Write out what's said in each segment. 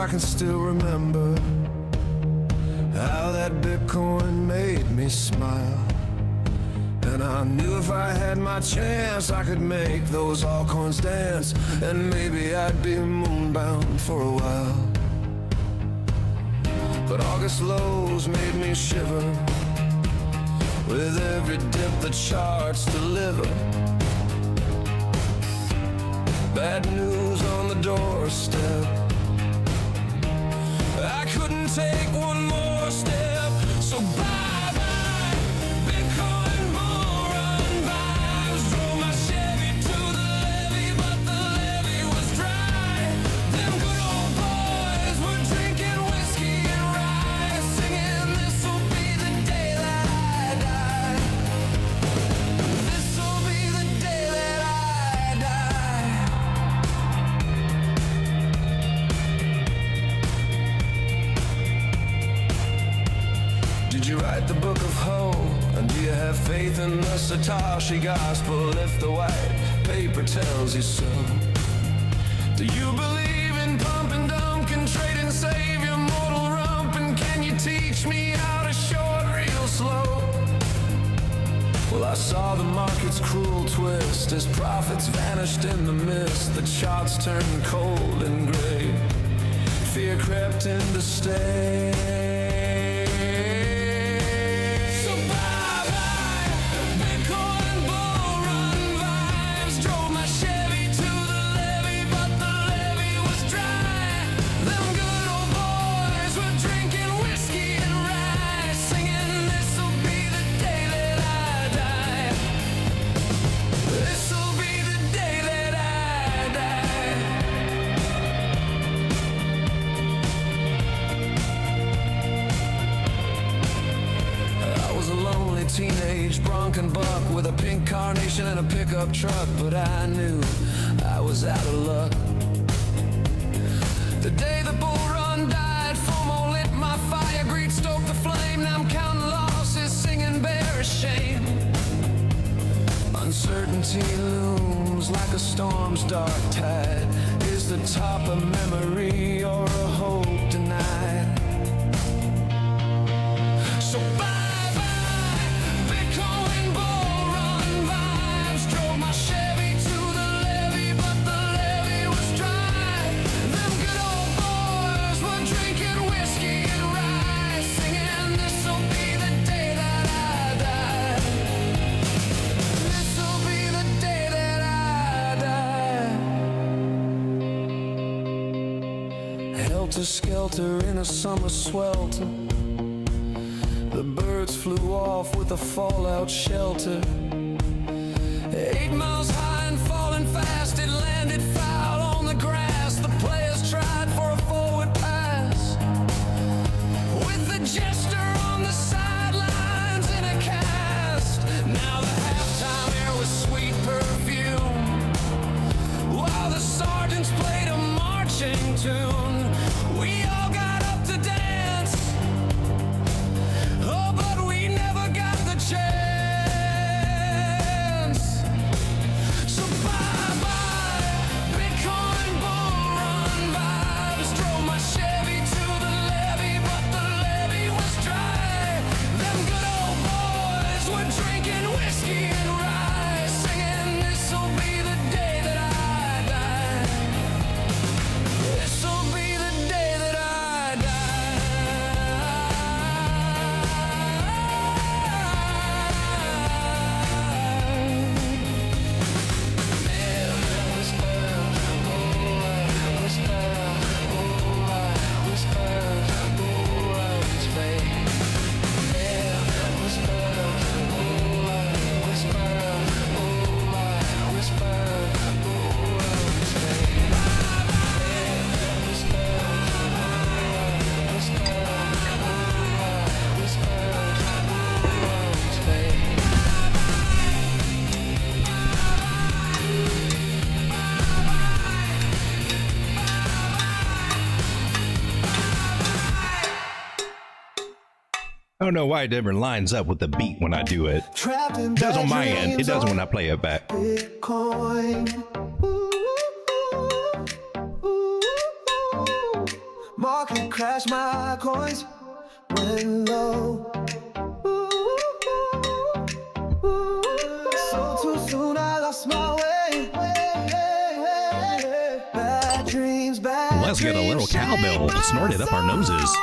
I can still remember how that Bitcoin made me smile. And I knew if I had my chance, I could make those altcoins dance, and maybe I'd be moonbound for a while. But August lows made me shiver. With every dip the charts deliver. Bad news on the doorstep. I couldn't take one more step. So bye-bye, Bitcoin bull run vibes. Drove my Chevy to the levee, but the levee was dry. Them good old boys were drinking whiskey and rye, singing, this'll be the day that I die. This'll be the day that I die. Did you write the book of hope? And do you have faith in the Satoshi gospel if the white paper tells you so? Do you believe in pump and dump, can trade and save your mortal rump? And can you teach me how to short real slow? Well, I saw the market's cruel twist as profits vanished in the mist. The charts turned cold and gray. Fear crept in to stay. Teenage bronc and buck with a pink carnation and a pickup truck, but I knew I was out of luck. The day the bull run died, FOMO lit my fire, greed stoked the flame. Now I'm counting losses, singing bearish shame. Uncertainty looms like a storm's dark tide. Is the top a memory or a hope denied? So helter-skelter in a summer swelter. The birds flew off with a fallout shelter. 8 miles high and falling fast, it landed foul on the grass. The players tried for a forward pass, with the jester on the sidelines in a cast. Now the halftime air was sweet perfume, while the sergeants played a marching tune. We all got up to dance, oh, but we never got the chance. So bye-bye, Bitcoin bull run vibes. Drove my Chevy to the levee, but the levee was dry. Them good old boys were drinking whiskey and rye, singing, this'll be the day that I die. This'll be the day that I die. I don't know why it never lines up with the beat when I do it. It does on my end. It doesn't when I play it back. Bitcoin. Market crash, my coins went low. So too soon I lost my way. Bad dreams, bad Let's get a little cowbell snorted up our noses.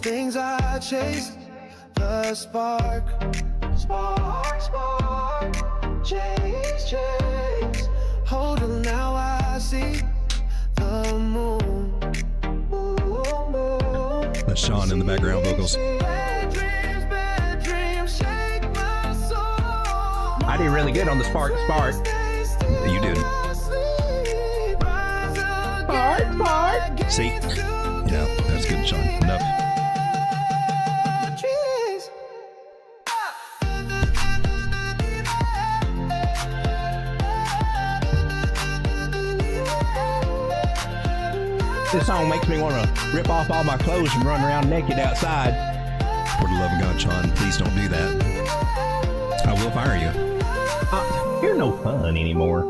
Things I chase, the spark, chase. Hold on, now I see the moon. That's Sean in the background vocals. Bad dreams shake my soul. I did really good on the spark. You did. Spark. See? Yeah, that's good, Sean. Enough. This song makes me want to rip off all my clothes and run around naked outside. For the love of God, Sean, please don't do that. I will fire you. You're no fun anymore.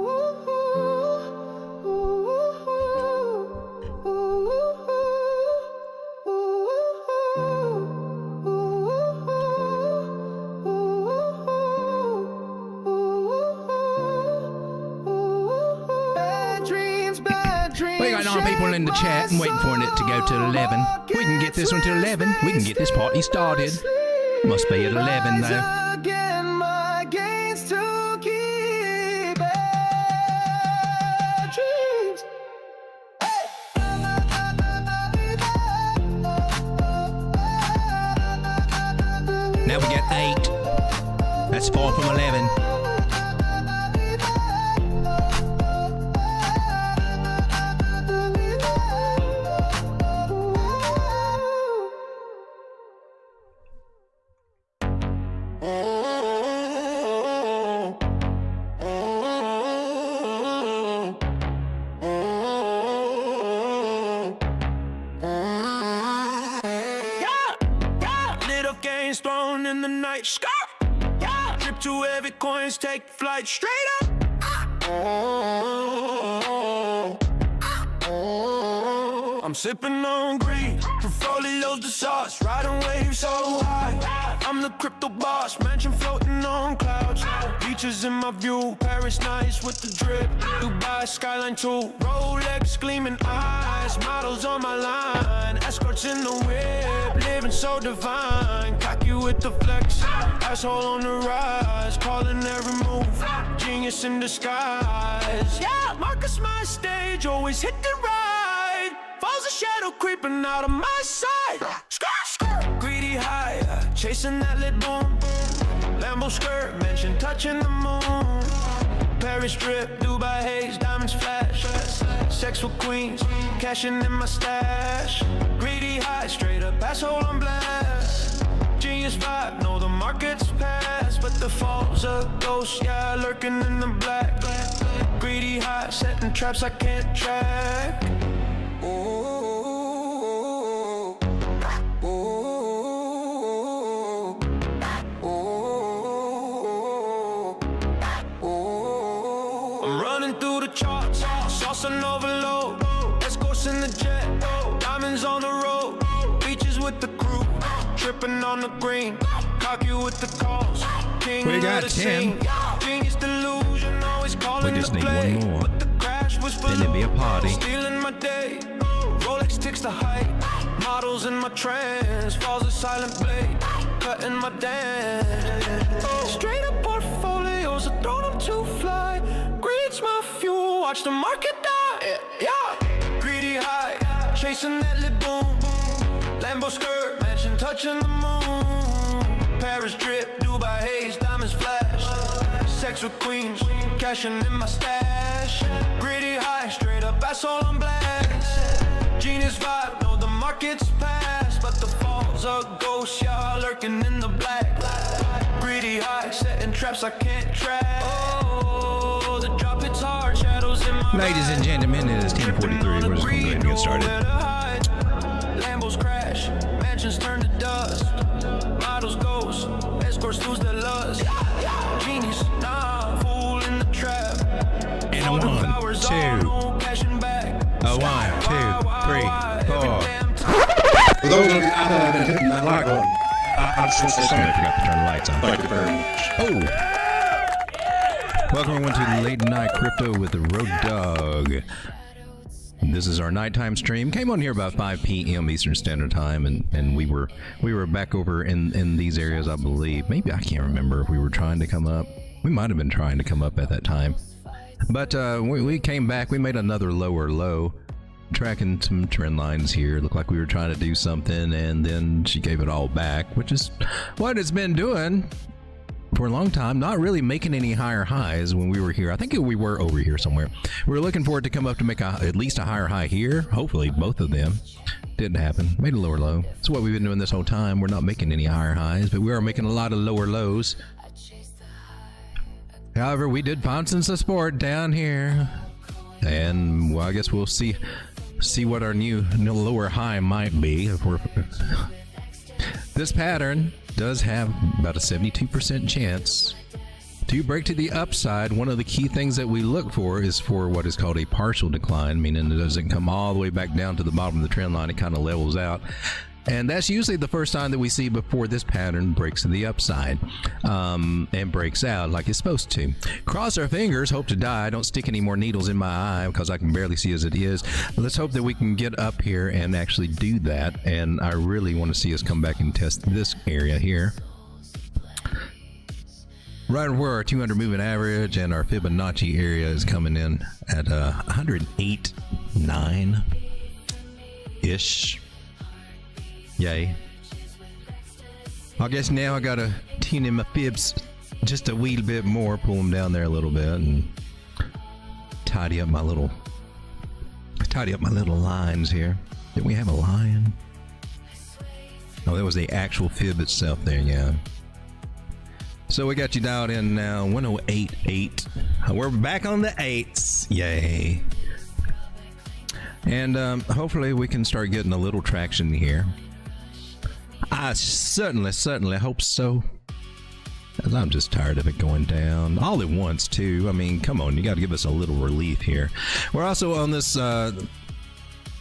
We got 9 people in the chat and waiting for it to go to 11. We can get this one to 11. We can get this party started. Must be at 11 though. Again, my gains to keep dreams. Now we got 8. That's 4 from 11. Thrown in the night sky. Trip to every coins, take flight straight up. I'm sipping on green, portfolios the sauce, riding waves so high. I'm the crypto boss, mansion floating on clouds. Beaches in my view, Paris nice with the drip. Dubai skyline too, Rolex gleaming eyes. Models on my line, escorts in the whip, living so divine. Cocky with the flex, asshole on the rise, calling every move, genius in disguise. Yeah, Marcus my stage, always hit the ride. Falls a shadow creeping out of my side. Skirt, greedy high, chasing that lit boom. Lambo skirt, mansion touching the moon. Paris drip, Dubai haze, diamonds flash. Sex with queens, cashing in my stash. Greedy high, straight up asshole on blast. Genius vibe, know the market's past, but the fall's a ghost, yeah, lurking in the black. Greedy high, setting traps I can't track. I'm running through the charts, sauce on overload. Escorts in the jet, diamonds on the road. Beaches with the crew, tripping on the green. Cocky with the calls, king We got of the 10. scene. Genius delusion, always calling We just the need play. one more. But the crash was for Then it'd be a party. stealing my day. Rolex ticks the height, models in my trance. Falls a silent blade, cutting my dance. Straight up portfolios, I throw them to fly. Greed's my fuel, watch the market die. Yeah, greedy high, chasing that lit boom. Lambo skirt, touching the moon. Paris drip, Dubai haze, diamonds flash. sex with queens, cashing in my stash. Gritty high, straight up, that's all on blast. Genius vibe, know the market's past, but the fall's a ghost, y'all lurking in the black. Gritty high, setting traps I can't track. Oh, the drop hits hard, shadows in my Ladies and gentlemen, it is 10:43. We're just going to go ahead and get started. Lambos crash, mansions turn to dust. Models ghost, escorts lose their lust. Genius, nah, fool in the trap. And a 1, 2. A 1, 2, 3, 4. For those of you out there that have been hitting that like button, I just want to say Sorry, I something. forgot to turn the lights on. Thank you very much. Oh! Welcome everyone to Late Night Crypto with the Road Dog. This is our nighttime stream. Came on here about 5 p.m. Eastern Standard Time, and we were back over in these areas, I believe. Maybe I can't remember if we were trying to come up. We might have been trying to come up at that time. But we came back. We made another lower low, tracking some trend lines here. Looked like we were trying to do something, and then she gave it all back, which is what it's been doing for a long time. Not really making any higher highs when we were here. I think we were over here somewhere. We were looking for it to come up to make at least a higher high here. Hopefully both of them. Didn't happen. Made a lower low. That's what we've been doing this whole time. We're not making any higher highs, but we are making a lot of lower lows. However, we did find some support down here, and well, I guess we'll see what our new lower high might be. If we're this pattern does have about a 72% chance to break to the upside. One of the key things that we look for is for what is called a partial decline, meaning it doesn't come all the way back down to the bottom of the trend line. It kind of levels out. And that's usually the first sign that we see before this pattern breaks to the upside and breaks out like it's supposed to. Cross our fingers, hope to die. Don't stick any more needles in my eye because I can barely see as it is. Let's hope that we can get up here and actually do that. And I really want to see us come back and test this area here. Right where our 200 moving average and our Fibonacci area is coming in at 108.9-ish. Yay. I guess now I gotta tune in my fibs just a wee bit more, pull them down there a little bit, and tidy up my little lines here. Did we have a line? Oh, that was the actual fib itself there, yeah. So we got you dialed in now, 108.8. We're back on the 8s. Yay. And hopefully we can start getting a little traction here. I certainly hope so. As I'm just tired of it going down all at once too. I mean, come on, you got to give us a little relief here. We're also on this.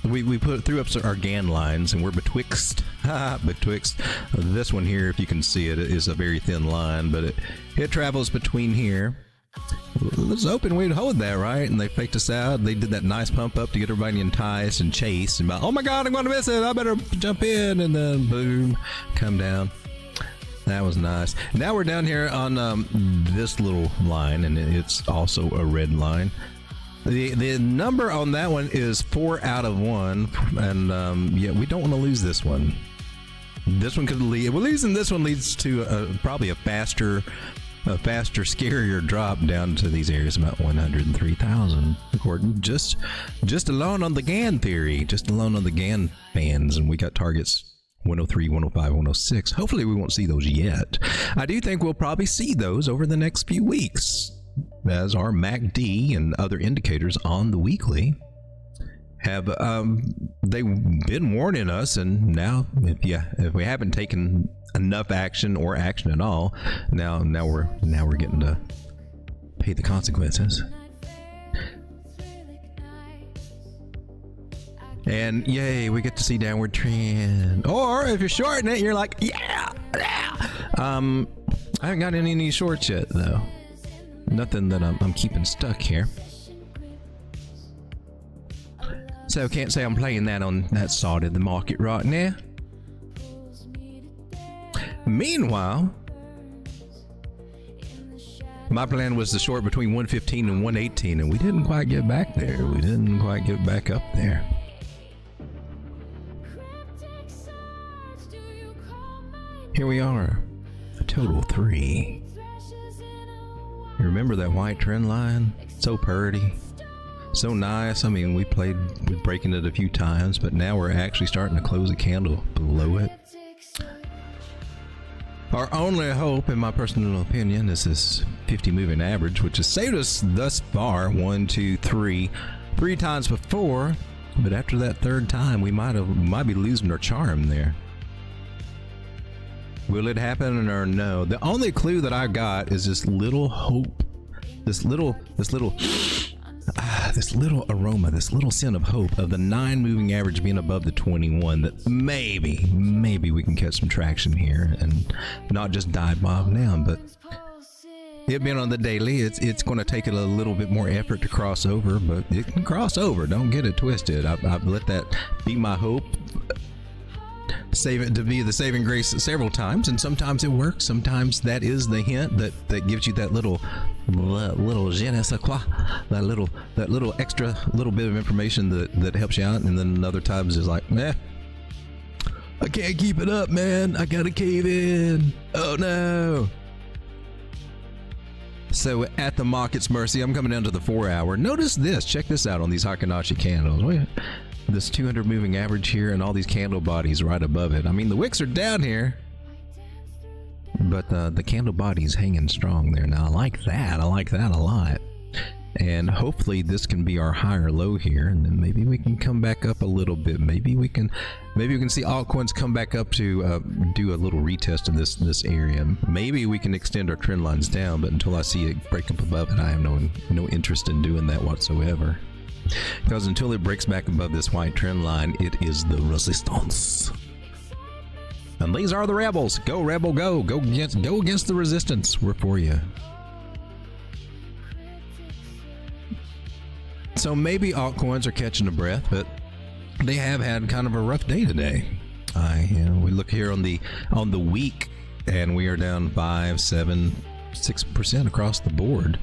We threw up our GAN lines, and we're betwixt this one here. If you can see it, it is a very thin line, but it travels between here. It was hoping we'd hold that, right? And they faked us out. They did that nice pump up to get everybody enticed and chased. And about, oh my God, I'm going to miss it. I better jump in. And then boom, come down. That was nice. Now we're down here on this little line, and it's also a red line. The number on that one is 4 out of 1. And yeah, we don't want to lose this one. This one could lead. Well, losing this one leads to probably a faster, scarier drop down to these areas, about 103,000, according just alone on the GAN theory, just alone on the GAN bands, and we got targets 103, 105, 106. Hopefully we won't see those yet. I do think we'll probably see those over the next few weeks, as our MACD and other indicators on the weekly have they've been warning us, and now if we haven't taken enough action or action at all, now we're getting to pay the consequences. And yay, we get to see downward trend. Or if you're shorting it, you're like, yeah. I haven't got any shorts yet though. Nothing that I'm keeping stuck here. So can't say I'm playing that on that side of the market right now. Meanwhile, my plan was to short between 115 and 118, and we didn't quite get back there. We didn't quite get back up there. Here we are, a total 3. You remember that white trend line? So pretty, so nice. I mean, we played with breaking it a few times, but now we're actually starting to close a candle below it. Our only hope, in my personal opinion, is this 50 moving average, which has saved us thus far 1, 2, 3 times before, but after that third time, we might be losing our charm there. Will it happen or no? The only clue that I got is this little hope, this little aroma, this little scent of hope of the 9 moving average being above the 21, that maybe we can catch some traction here and not just dive bomb down. But it being on the daily, it's going to take it a little bit more effort to cross over, but it can cross over. Don't get it twisted. I've let that be my hope. Save it to be the saving grace several times, and sometimes it works. Sometimes that is the hint that gives you that little je ne sais quoi, that little extra little bit of information that helps you out. And then other times it's like, I can't keep it up, man. I gotta cave in. Oh no. So at the market's mercy, I'm coming down to the 4 hour. Notice this. Check this out on these Hikanashi candles. This 200 moving average here and all these candle bodies right above it. I mean, the wicks are down here, but the candle body's hanging strong there. Now I like that a lot, and hopefully this can be our higher low here, and then maybe we can come back up a little bit. Maybe we can see altcoins come back up to do a little retest of this area. Maybe we can extend our trend lines down, but until I see it break up above it, I have no interest in doing that whatsoever. Because until it breaks back above this white trend line, it is the resistance. And these are the rebels. Go rebel, go against the resistance. We're for you. So maybe altcoins are catching a breath, but they have had kind of a rough day today. We look here on the week, and we are down 5, 7, 6% across the board.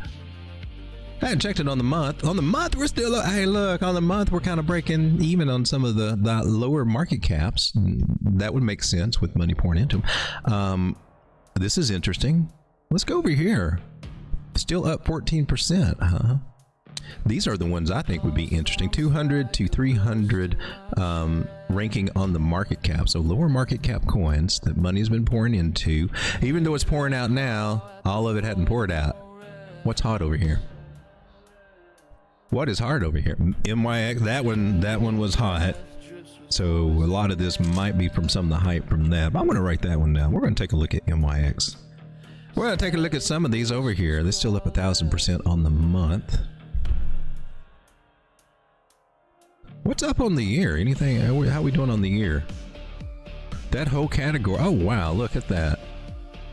I hadn't checked it on the month. On the month, we're still, hey, look, on the month, we're kind of breaking even on some of the lower market caps. That would make sense with money pouring into them. This is interesting. Let's go over here. Still up 14%. These are the ones I think would be interesting. 200 to 300 ranking on the market cap. So lower market cap coins that money's been pouring into. Even though it's pouring out now, all of it hadn't poured out. What's hot over here? What is hard over here? MYX, that one was hot. So a lot of this might be from some of the hype from that. But I'm going to write that one down. We're going to take a look at MYX. We're going to take a look at some of these over here. They're still up 1,000% on the month. What's up on the year? Anything? How are we doing on the year? That whole category. Oh, wow. Look at that.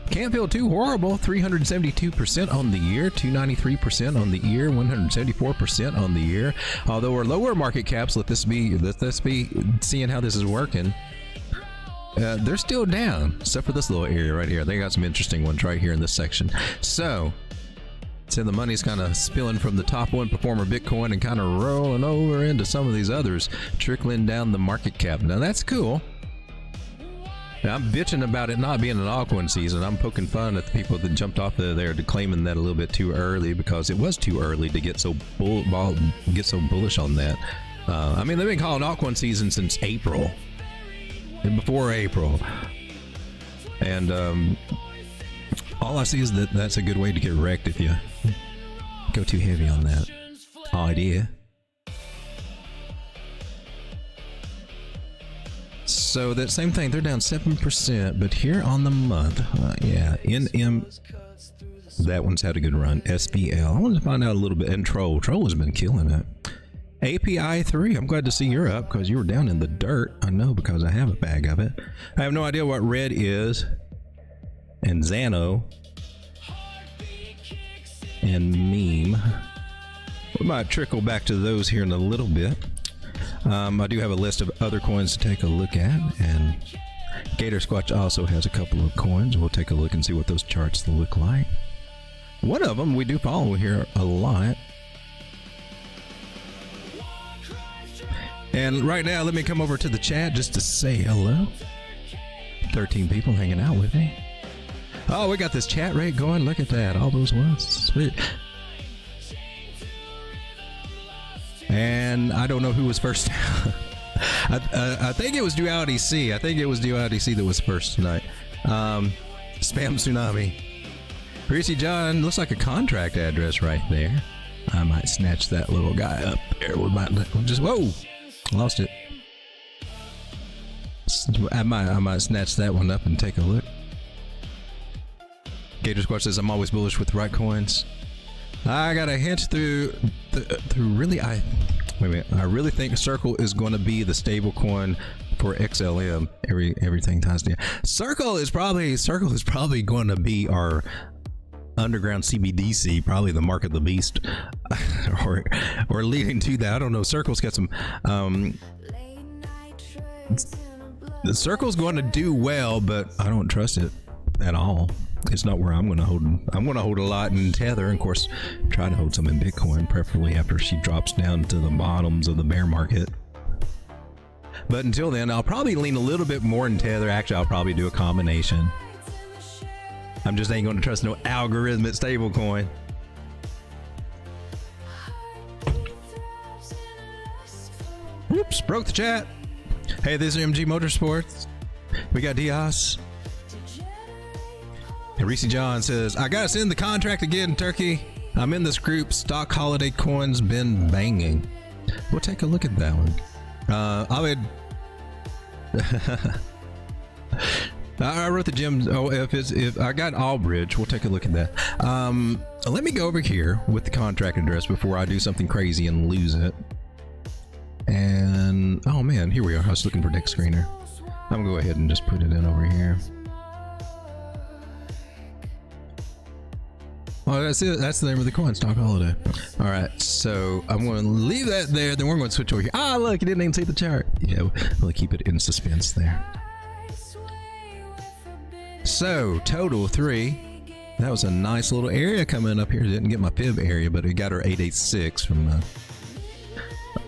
Can't feel too horrible. 372% on the year, 293% on the year, 174% on the year. Although our lower market caps, let this be seeing how this is working. They're still down, except for this little area right here. They got some interesting ones right here in this section. So the money's kind of spilling from the top one performer Bitcoin and kind of rolling over into some of these others, trickling down the market cap. Now that's cool. Now, I'm bitching about it not being an altcoin season. I'm poking fun at the people that jumped off there claiming that a little bit too early, because it was too early to get so bullish on that. I mean, they've been calling altcoin season since April, and before April, and all I see is that that's a good way to get wrecked if you go too heavy on that idea. So that same thing, they're down 7%, but here on the month, NM, that one's had a good run. SBL, I want to find out a little bit, and Troll has been killing it. API 3, I'm glad to see you're up, because you were down in the dirt. I know, because I have a bag of it. I have no idea what red is, and Xano, and Meme. We might trickle back to those here in a little bit. I do have a list of other coins to take a look at, and Gator Squatch also has a couple of coins. We'll take a look and see what those charts look like. One of them we do follow here a lot. And right now, let me come over to the chat just to say hello. 13 people hanging out with me. Oh, we got this chat rate going. Look at that. All those ones. Sweet. And I don't know who was first. I think it was Duality C. I think it was Duality C that was first tonight. Spam Tsunami. Greasy John looks like a contract address right there. I might snatch that little guy up there. We might just whoa, lost it. I might snatch that one up and take a look. Gator Squatch says I'm always bullish with the right coins. I got a hint through really I really think Circle is going to be the stable coin for XLM. Everything ties to Circle is probably going to be our underground CBDC, probably the mark of the beast, or leading to that. I don't know. Circle's got some. The Circle's going to do well, but I don't trust it at all. It's not where I'm going to hold. I'm going to hold a lot in Tether, and of course, try to hold some in Bitcoin, preferably after she drops down to the bottoms of the bear market. But until then, I'll probably lean a little bit more in Tether. Actually, I'll probably do a combination. I'm just ain't going to trust no algorithmic stablecoin. Whoops, broke the chat. Hey, this is MG Motorsports. We got Diaz. And Reese John says, I gotta send the contract again, Turkey. I'm in this group. Stock holiday coins been banging. We'll take a look at that one. I would. I wrote the gems. Oh, if I got Allbridge, we'll take a look at that. Let me go over here with the contract address before I do something crazy and lose it. And oh man, here we are. I was looking for Dick Screener. I'm gonna go ahead and just put it in over here. Oh, that's it. That's the name of the coin, Stock Holiday. All right, so I'm going to leave that there. Then we're going to switch over here. Ah, look, you didn't even see the chart. Yeah, we'll keep it in suspense there. So total 3. That was a nice little area coming up here. Didn't get my fib area, but it got our 886 from.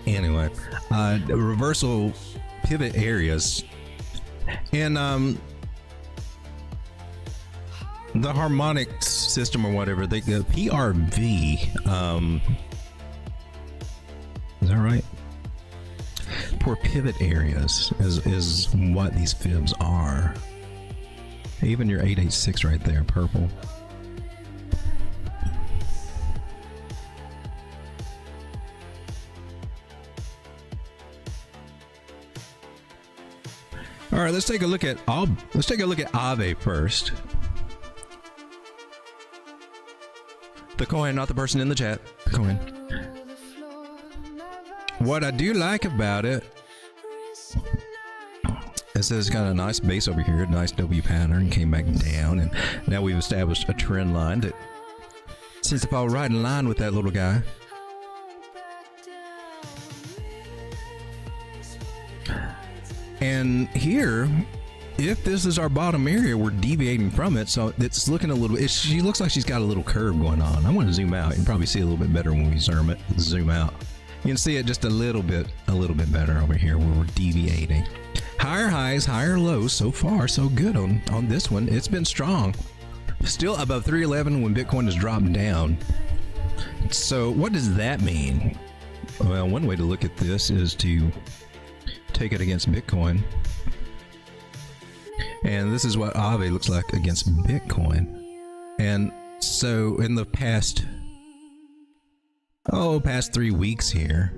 Anyway, reversal pivot areas, and the harmonic system or whatever, the PRV, is that right? Poor pivot areas is what these fibs are. Even your 886 right there, purple. All right, let's take a look at Aave first. The coin, not the person in the chat. The coin. What I do like about it is it's got a nice base over here, a nice W pattern, came back down, and now we've established a trend line that seems to fall right in line with that little guy. And here, if this is our bottom area, we're deviating from it, so it's looking a little. She looks like she's got a little curve going on. I want to zoom out. You can probably see a little bit better when we zoom out. You can see it just a little bit better over here where we're deviating. Higher highs, higher lows. So far, so good on this one. It's been strong. Still above 311 when Bitcoin has dropped down. So what does that mean? Well, one way to look at this is to take it against Bitcoin. And this is what Aave looks like against Bitcoin. And so in the past 3 weeks here,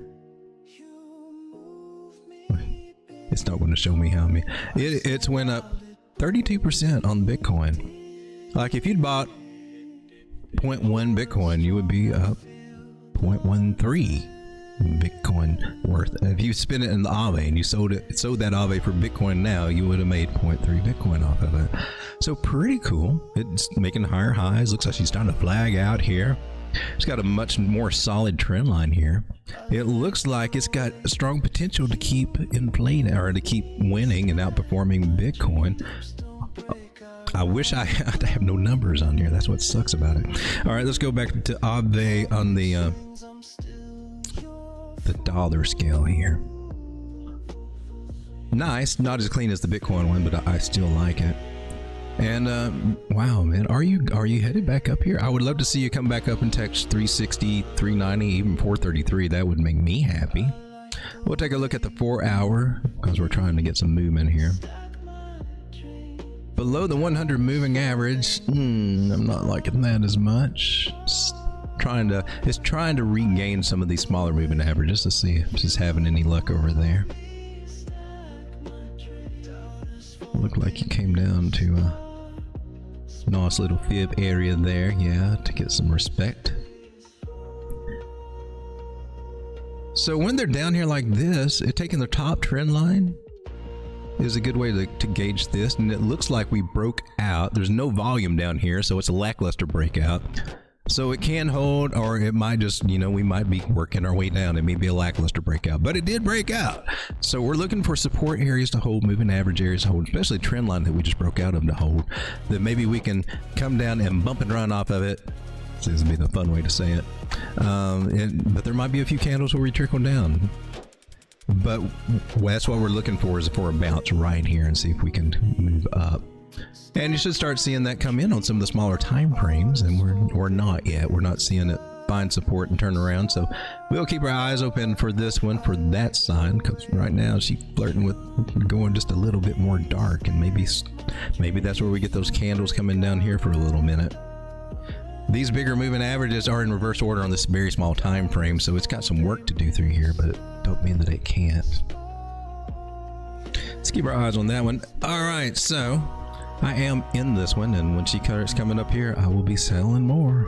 it's not going to show me how many. It's went up 32% on Bitcoin. Like if you'd bought 0.1 Bitcoin, you would be up 0.13 Bitcoin worth. If you spent it in the Aave and you sold that Aave for Bitcoin now, you would have made 0.3 Bitcoin off of it. So pretty cool. It's making higher highs. Looks like she's starting to flag out here. It's got a much more solid trend line here. It looks like it's got strong potential to keep inflating or to keep winning and outperforming Bitcoin. I wish I have no numbers on here. That's what sucks about it. All right, let's go back to Aave on the dollar scale here. Nice, not as clean as the Bitcoin one, but I still like it. And wow, man, are you headed back up here? I would love to see you come back up and touch 360, 390, even 433. That would make me happy. We'll take a look at the 4 hour because we're trying to get some movement here. Below the 100 moving average, I'm not liking that as much. It's trying to regain some of these smaller moving averages to see if it's having any luck over there. Looked like you came down to a nice little fib area there, yeah, to get some respect. So when they're down here like this, taking the top trend line is a good way to gauge this, and it looks like we broke out. There's no volume down here, so it's a lackluster breakout. So it can hold, or it might just, you know, we might be working our way down. It may be a lackluster breakout, but it did break out. So we're looking for support areas to hold, moving average areas to hold, especially trend line that we just broke out of to hold, that maybe we can come down and bump and run off of it. This would be the fun way to say it. But there might be a few candles where we trickle down. But that's what we're looking for, is for a bounce right here and see if we can move up. And you should start seeing that come in on some of the smaller time frames, and we're not yet. We're not seeing it find support and turn around. So we'll keep our eyes open for this one, for that sign, because right now she's flirting with going just a little bit more dark, and maybe that's where we get those candles coming down here for a little minute. These bigger moving averages are in reverse order on this very small time frame, so it's got some work to do through here, but it don't mean that it can't. Let's keep our eyes on that one. All right, so I am in this one, and when she starts coming up here, I will be selling more.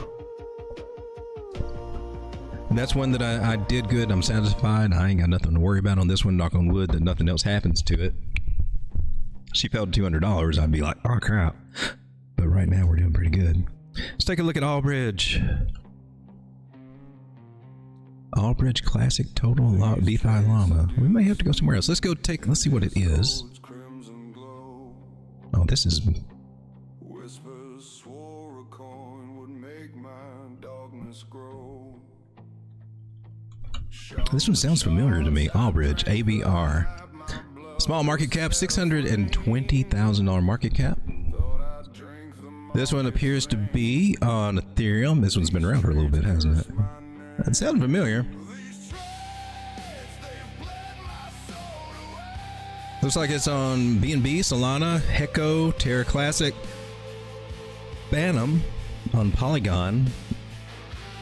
And that's one that I did good. I'm satisfied. I ain't got nothing to worry about on this one. Knock on wood that nothing else happens to it. She fell to $200. I'd be like, oh crap. But right now we're doing pretty good. Let's take a look at Allbridge. Allbridge Classic Total DeFi Llama. We may have to go somewhere else. Let's see what it is. Oh, this is... This one sounds familiar to me. Allbridge, ABR. Small market cap, $620,000 market cap. This one appears to be on Ethereum. This one's been around for a little bit, hasn't it? It sounds familiar. Looks like it's on BNB, Solana, Hecko, Terra Classic, Phantom on Polygon,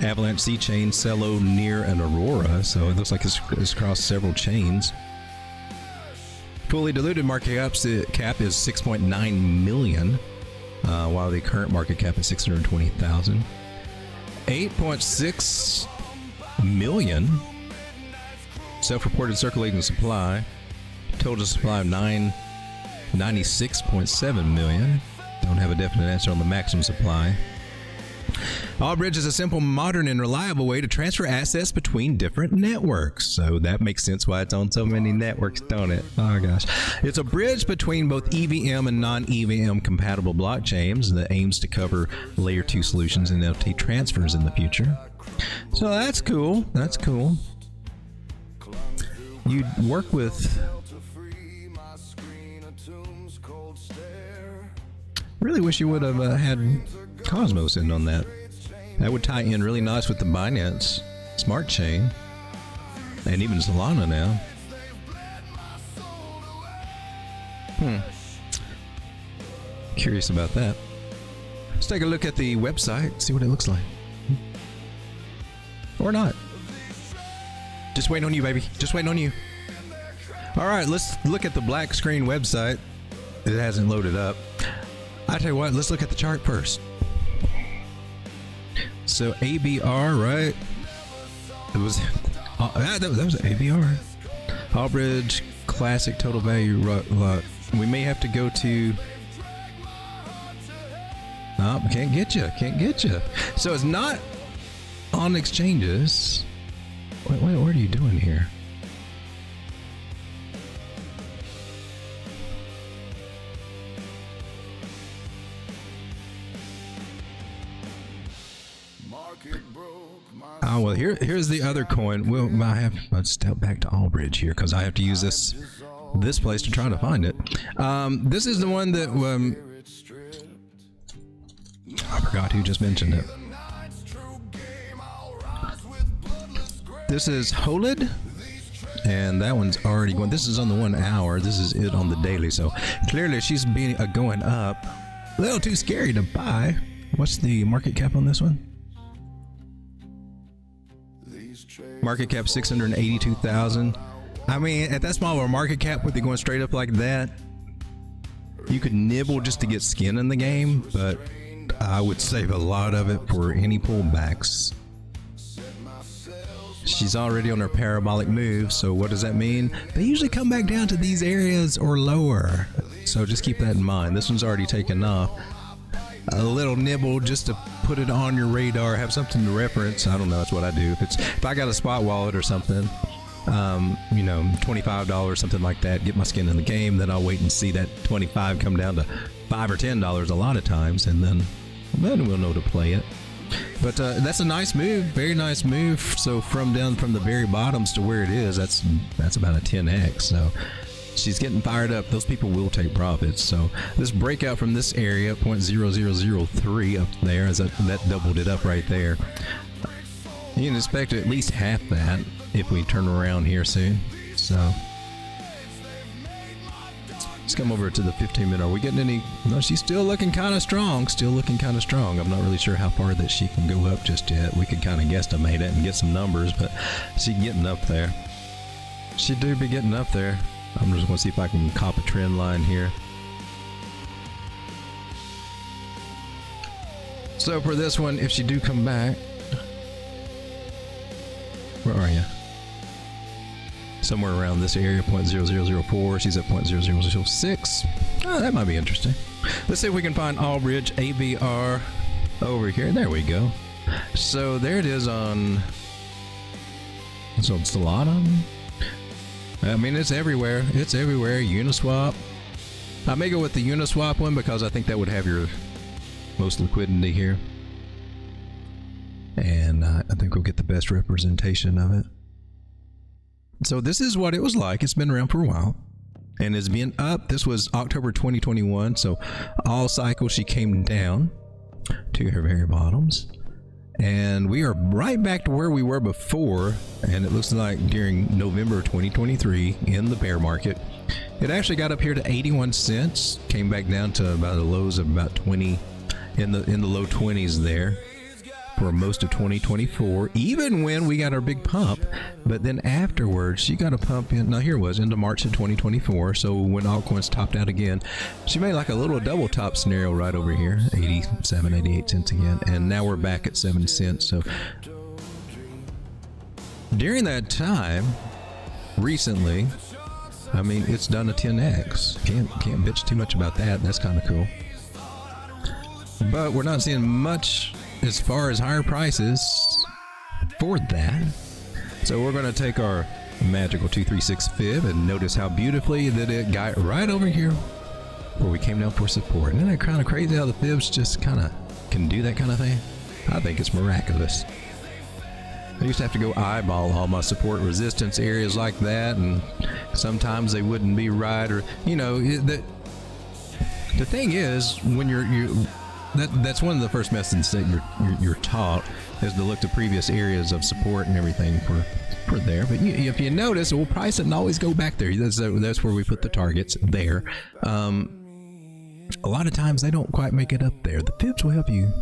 Avalanche, C-Chain, Celo, Near, and Aurora. So it looks like it's across several chains. Fully diluted market cap is 6.9 million. While the current market cap is 620,000. 8.6 million self-reported circulating supply. Total supply of 96.7 million. Don't have a definite answer on the maximum supply. Allbridge is a simple, modern, and reliable way to transfer assets between different networks. So that makes sense why it's on so many networks, don't it? Oh gosh. It's a bridge between both EVM and non-EVM compatible blockchains that aims to cover layer 2 solutions and NFT transfers in the future. So that's cool. That's cool. You work with... Really wish you would have had Cosmos in on that. That would tie in really nice with the Binance Smart Chain and even Solana now. Curious about that. Let's take a look at the website, see what it looks like. Or not. Just waiting on you, baby. Just waiting on you. All right, let's look at the black screen website. It hasn't loaded up. I tell you what, let's look at the chart first. So ABR, right? It was that was ABR. Allbridge Classic Total Value. We may have to go to. Oh, can't get you. Can't get you. So it's not on exchanges. Wait, what are you doing here? Oh, well, here's the other coin. Well, let's step back to Allbridge here because I have to use this place to try to find it. This is the one that I forgot who just mentioned it. This is Holid, and that one's already going. This is on the 1 hour. This is it on the daily. So clearly she's been going up. A little too scary to buy. What's the market cap on this one? Market cap 682,000. I mean, at that small of a market cap, with it going straight up like that, you could nibble just to get skin in the game, but I would save a lot of it for any pullbacks. She's already on her parabolic move, so what does that mean? They usually come back down to these areas or lower, so just keep that in mind. This one's already taken off. A little nibble just to put it on your radar, have something to reference. I don't know, that's what I do. If I got a spot wallet or something, you know, $25, something like that, get my skin in the game, then I'll wait and see that 25 come down to $5 or $10 a lot of times, and then we'll know to play it. But that's a nice move, very nice move. So from the very bottoms to where it is, that's about a 10x. So she's getting fired up. Those people will take profits. So this breakout from this area, 0.0003 up there, as that doubled it up right there. You can expect at least half that if we turn around here soon. So let's come over to the 15-minute. Are we getting any? No, she's still looking kind of strong. I'm not really sure how far that she can go up just yet. We could kind of guesstimate it and get some numbers, but she's getting up there. She do be getting up there. I'm just going to see if I can cop a trend line here. So for this one, if she do come back, where are you? Somewhere around this area, 0.0004. She's at 0.0006. Oh, that might be interesting. Let's see if we can find Allbridge ABR over here. There we go. So there it is on Solana. I mean, it's everywhere. It's everywhere. Uniswap. I may go with the Uniswap one because I think that would have your most liquidity here. And I think we'll get the best representation of it. So this is what it was like. It's been around for a while and it's been up. This was October 2021. So all cycle she came down to her very bottoms. And we are right back to where we were before. And it looks like during November 2023 in the bear market, it actually got up here to 81 cents, came back down to about the lows of about 20 in the low 20s there for most of 2024, even when we got our big pump. But then afterwards, she got a pump in, now here it was, into March of 2024. So when altcoins topped out again, she made like a little double top scenario right over here, 87, 88 cents again. And now we're back at 7 cents. So during that time, recently, I mean, it's done a 10x. Can't bitch too much about that. That's kind of cool. But we're not seeing much as far as higher prices for that. So we're going to take our magical 236 fib and notice how beautifully that it got right over here where we came down for support. Isn't that kind of crazy how the fibs just kind of can do that kind of thing? I think it's miraculous. I used to have to go eyeball all my support resistance areas like that, and sometimes they wouldn't be right, or you know, the thing is, when that's one of the first methods that you're taught, is to look to previous areas of support and everything for there. But if you notice, we'll price it and always go back there. That's where we put the targets there. A lot of times they don't quite make it up there. The fibs will help you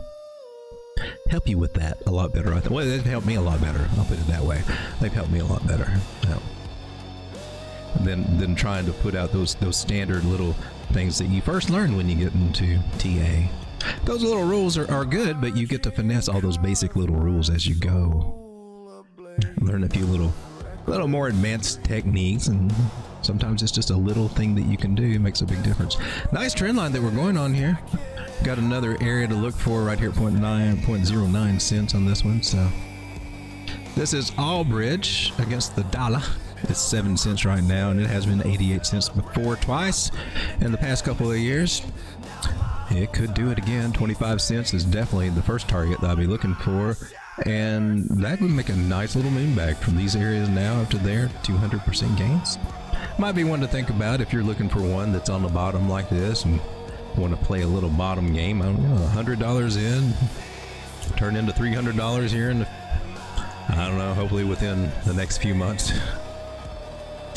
with that a lot better. I think. Well, they've helped me a lot better. I'll put it that way. They've helped me a lot better than trying to put out those standard little things that you first learn when you get into TA. Those little rules are good, but you get to finesse all those basic little rules as you go. Learn a few little more advanced techniques, and sometimes it's just a little thing that you can do. It makes a big difference. Nice trend line that we're going on here. Got another area to look for right here, 0.09 cents on this one. So this is Allbridge against the dollar. It's 7 cents right now, and it has been 88 cents before, twice in the past couple of years. It could do it again. 25 cents is definitely the first target that I'll be looking for, and that would make a nice little moon back from these areas now up to there. 200% gains. Might be one to think about if you're looking for one that's on the bottom like this and want to play a little bottom game, I don't know, $100 in, turn into $300 here in the, I don't know, hopefully within the next few months,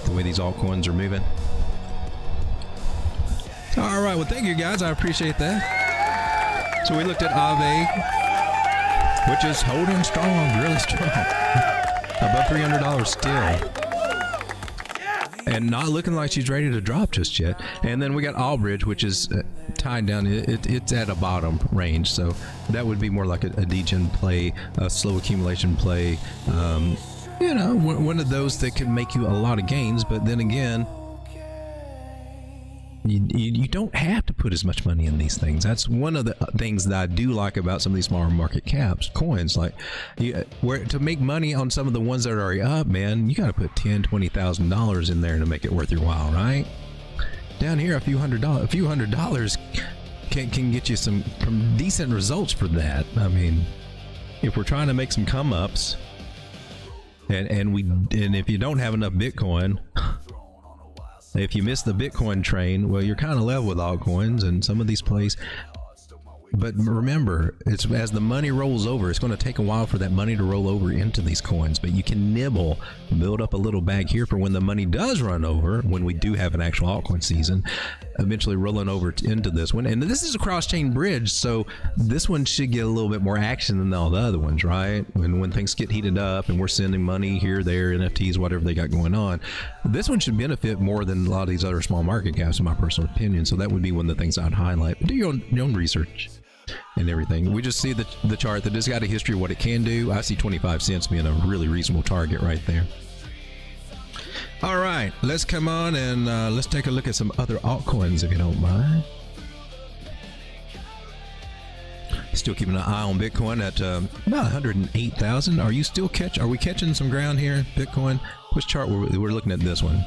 the way these altcoins are moving. All right, well, thank you guys, I appreciate that. So we looked at Aave, which is holding strong, really strong, above $300 still. And not looking like she's ready to drop just yet. And then we got Allbridge, which is tied down. It's at a bottom range, so that would be more like a degen play, a slow accumulation play. You know, one of those that can make you a lot of gains. But then again, you don't have to put as much money in these things. That's one of the things that I do like about some of these smaller market caps coins. Like, where to make money on some of the ones that are already up, man, you got to put $10,000-$20,000 in there to make it worth your while, right? Down here, a few hundred dollars can get you some decent results for that. I mean, if we're trying to make some come ups, and if you don't have enough Bitcoin. If you miss the Bitcoin train, well, you're kind of level with altcoins and some of these plays. But remember, it's as the money rolls over, it's going to take a while for that money to roll over into these coins. But you can nibble, build up a little bag here for when the money does run over, when we do have an actual altcoin season, eventually rolling over into this one. And this is a cross-chain bridge, so this one should get a little bit more action than all the other ones, right? When things get heated up and we're sending money here, there, NFTs, whatever they got going on, this one should benefit more than a lot of these other small market caps, in my personal opinion. So that would be one of the things I'd highlight. But do your own research and everything. We just see the chart that has got a history of what it can do. I see 25 cents being a really reasonable target right there. All right, let's come on and let's take a look at some other altcoins, if you don't mind. Still keeping an eye on Bitcoin at about 108,000. Are we catching some ground here, Bitcoin? Which chart we're looking at? This one.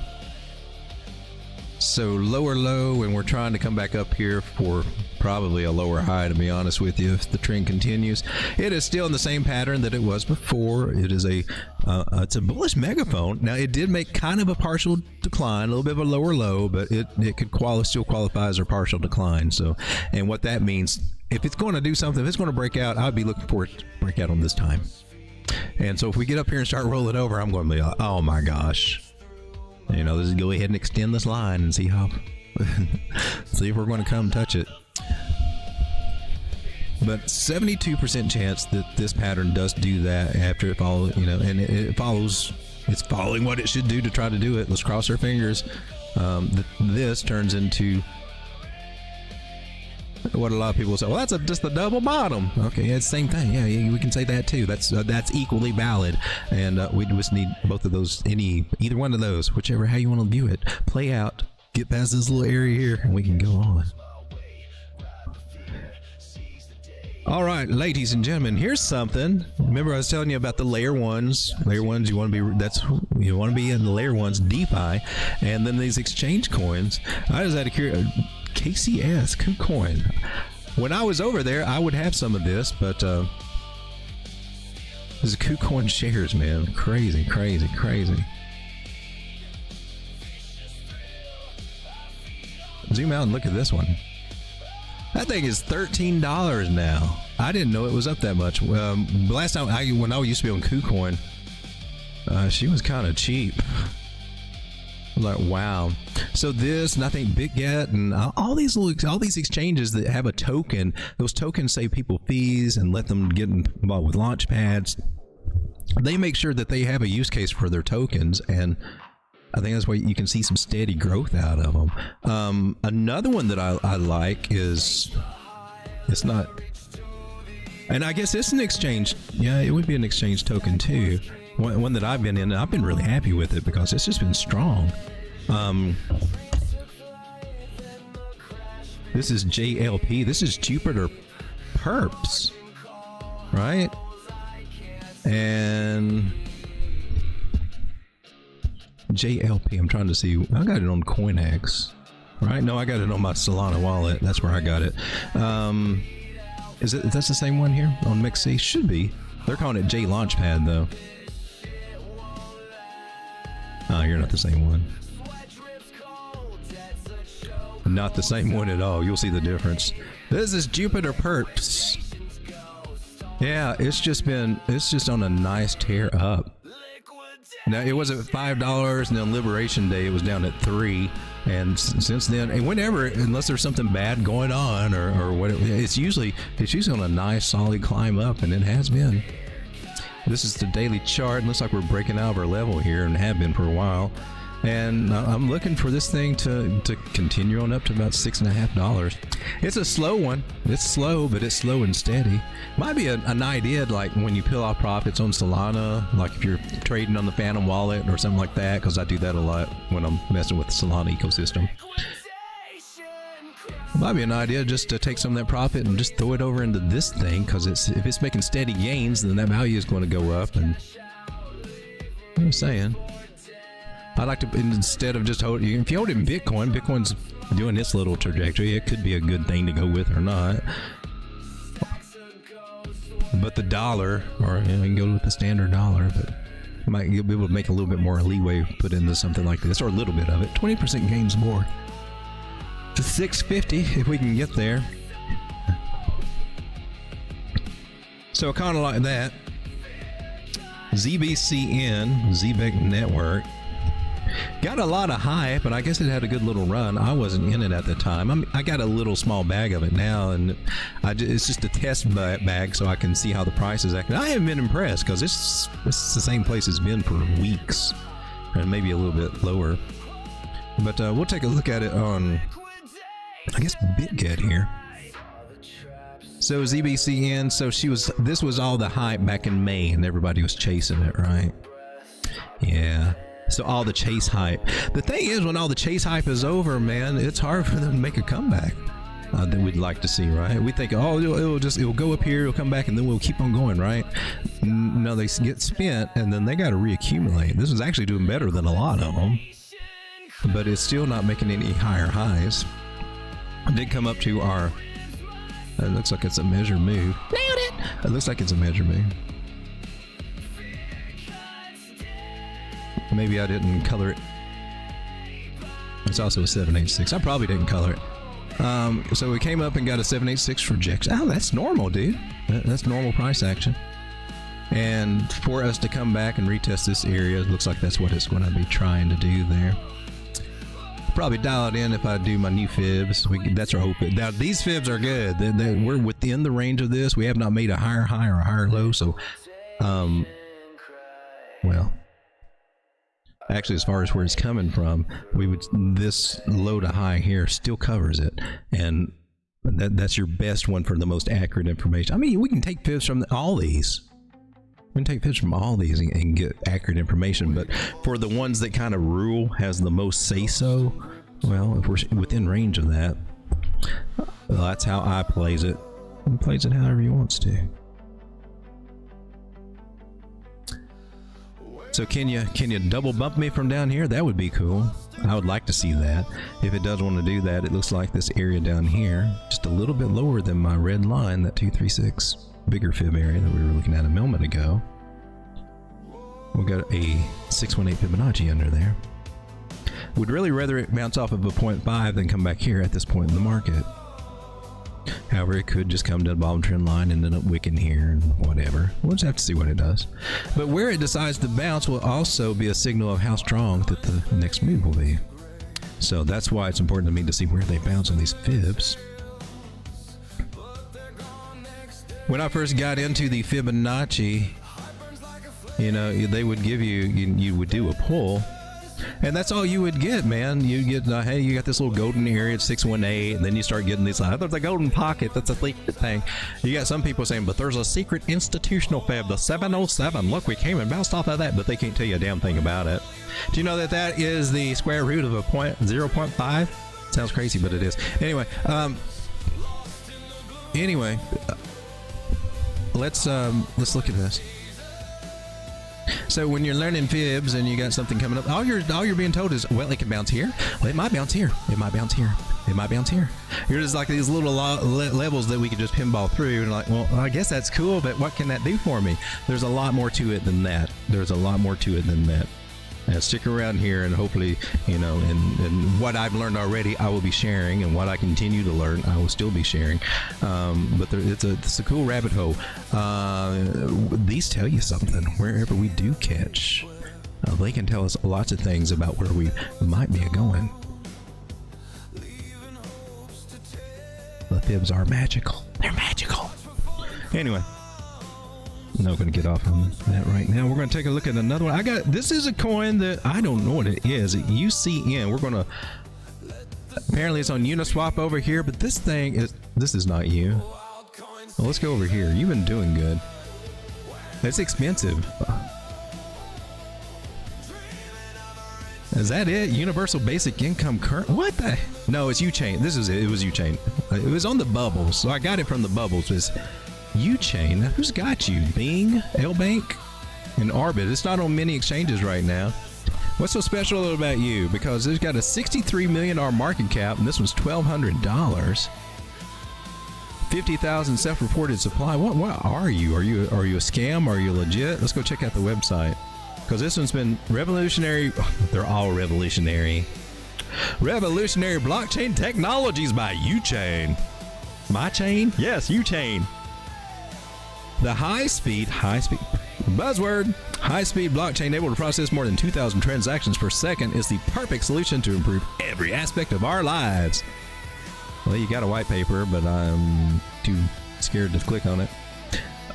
So lower low, and we're trying to come back up here for probably a lower high, to be honest with you, if the trend continues. It is still in the same pattern that it was before. It is it's a bullish megaphone. Now, it did make kind of a partial decline, a little bit of a lower low, but it could still qualify as a partial decline. So, and what that means, if it's going to do something, if it's going to break out, I'd be looking for it to break out on this time. And so if we get up here and start rolling over, I'm going to be like, oh my gosh. You know, let's go ahead and extend this line and see if we're going to come touch it. But 72% chance that this pattern does do that after it follows, you know, and it's following what it should do to try to do it. Let's cross our fingers. This turns into what a lot of people say, well, that's just the double bottom. Okay, yeah, it's the same thing. Yeah, we can say that too. That's equally valid, and we just need both of those, either one of those, whichever how you want to view it, play out, get past this little area here, and we can go on. All right, ladies and gentlemen, here's something. Remember, I was telling you about the layer ones. Layer ones, you want to be in the layer ones, DeFi, and then these exchange coins. I was out of curiosity. KuCoin. When I was over there, I would have some of this, but this is KuCoin shares, man. Crazy. Zoom out and look at this one. That thing is $13 now. I didn't know it was up that much. Last time when I used to be on KuCoin, she was kind of cheap. Like, wow. So this, and I think BitGet and all these exchanges that have a token, those tokens save people fees and let them get involved with launch pads. They make sure that they have a use case for their tokens, and I think that's why you can see some steady growth out of them. Another one that I like is, it's not, and I guess it's an exchange. Yeah, it would be an exchange token too. One that I've been in, and I've been really happy with it because it's just been strong. This is JLP. This is Jupiter Perps, right? And JLP, I'm trying to see. I got it on COINEX, right? No, I got it on my Solana wallet. That's where I got it. That's the same one here on MixC? Should be. They're calling it J Launchpad though. Oh, you're not the same one. not the same one at all. You'll see the difference. This is Jupiter Perps. Yeah, it's just on a nice tear up. Now it was at $5, and then Liberation Day it was down at $3, and since then, and whenever, unless there's something bad going on or what, it's usually on a nice solid climb up, and it has been. This is the daily chart. Looks like we're breaking out of our level here, and have been for a while. And I'm looking for this thing to continue on up to about $6.50. It's a slow one. It's slow, but it's slow and steady. Might be an idea, like when you peel off profits on Solana, like if you're trading on the Phantom wallet or something like that, because I do that a lot when I'm messing with the Solana ecosystem. Might be an idea just to take some of that profit and just throw it over into this thing, because if it's making steady gains, then that value is going to go up. And I'm saying, I like to, instead of just hold, if you hold it in Bitcoin, Bitcoin's doing its little trajectory. It could be a good thing to go with or not. But the dollar, or you can go with the standard dollar, but you'll be able to make a little bit more leeway put into something like this, or a little bit of it. 20% gains more. To 650 if we can get there. So kind of like that. ZBCN, ZBEC Network, got a lot of hype, and I guess it had a good little run. I wasn't in it at the time. I got a little small bag of it now, and it's just a test bag, so I can see how the price is acting. I haven't been impressed, because it's the same place it's been for weeks, and maybe a little bit lower. But we'll take a look at it on, I guess, BitGet here. So ZBCN, so this was all the hype back in May, and everybody was chasing it, right? Yeah. So all the chase hype. The thing is, when all the chase hype is over, man, it's hard for them to make a comeback that we'd like to see, right? We think, oh, it'll go up here, it'll come back, and then we'll keep on going, right? No, they get spent, and then they got to reaccumulate. This is actually doing better than a lot of them, but it's still not making any higher highs. It did come up to our, it looks like it's a measure move. Nailed it! It looks like it's a measure move. Maybe I didn't color it. It's also a 786. I probably didn't color it. So we came up and got a 786 rejection. Oh, that's normal, dude. That's normal price action. And for us to come back and retest this area, it looks like that's what it's going to be trying to do there. Probably dial it in if I do my new fibs. That's our hope. Now these fibs are good. We're within the range of this. We have not made a higher high or a higher low. So, well. Actually, as far as where it's coming from, this low to high here still covers it, and that's your best one for the most accurate information. I mean, we can take fibs from all these. We can take fibs from all these and get accurate information, but for the ones that kind of rule, has the most say-so, well, if we're within range of that, well, that's how I plays it. He plays it however he wants to. So can you double bump me from down here? That would be cool. I would like to see that. If it does want to do that, it looks like this area down here, just a little bit lower than my red line, that 236 bigger fib area that we were looking at a moment ago. We got a 618 Fibonacci under there. Would really rather it bounce off of a 0.5 than come back here at this point in the market. However, it could just come to the bottom trend line and end up wicking here and whatever. We'll just have to see what it does. But where it decides to bounce will also be a signal of how strong that the next move will be. So that's why it's important to me to see where they bounce on these fibs. When I first got into the Fibonacci, you know, they would give you would do a pull. And that's all you would get, man. You get, hey, you got this little golden area at 618, and then you start getting these, there's a golden pocket, that's a secret thing. You got some people saying, but there's a secret institutional fib, the 707. Look, we came and bounced off of that, but they can't tell you a damn thing about it. Do you know that that is the square root of a 0.5? Sounds crazy, but it is. Anyway, let's look at this. So when you're learning fibs and you got something coming up, all you're being told is, well, it can bounce here. Well, it might bounce here. It might bounce here. It might bounce here. You're just like these little levels that we could just pinball through, and like, well, I guess that's cool, but what can that do for me? There's a lot more to it than that. There's a lot more to it than that. And stick around here, and hopefully, you know, and what I've learned already, I will be sharing, and what I continue to learn, I will still be sharing. But it's a cool rabbit hole. These tell you something. Wherever we do catch, they can tell us lots of things about where we might be going. The fibs are magical. They're magical. Anyway. I'm not going to get off on that right now. We're going to take a look at another one. This is a coin that I don't know what it is. UCN. We're going to, apparently it's on Uniswap over here, but this is not you. Well, let's go over here. You've been doing good. It's expensive. Is that it? Universal Basic Income current? What the? No, it's UChain. This is it. It was UChain. It was on the bubbles, so I got it from the bubbles. It's UChain. Who's got you? Bing, L-Bank, and Arbit. It's not on many exchanges right now. What's so special about you? Because it's got a $63 million market cap, and this was $1,200. 50,000 self-reported supply. What are you? Are you a scam? Are you legit? Let's go check out the website. Because this one's been revolutionary. They're all revolutionary. Revolutionary blockchain technologies by UChain. My chain? Yes, UChain. The high-speed buzzword, high-speed blockchain able to process more than 2,000 transactions per second is the perfect solution to improve every aspect of our lives. Well, you got a white paper, but I'm too scared to click on it.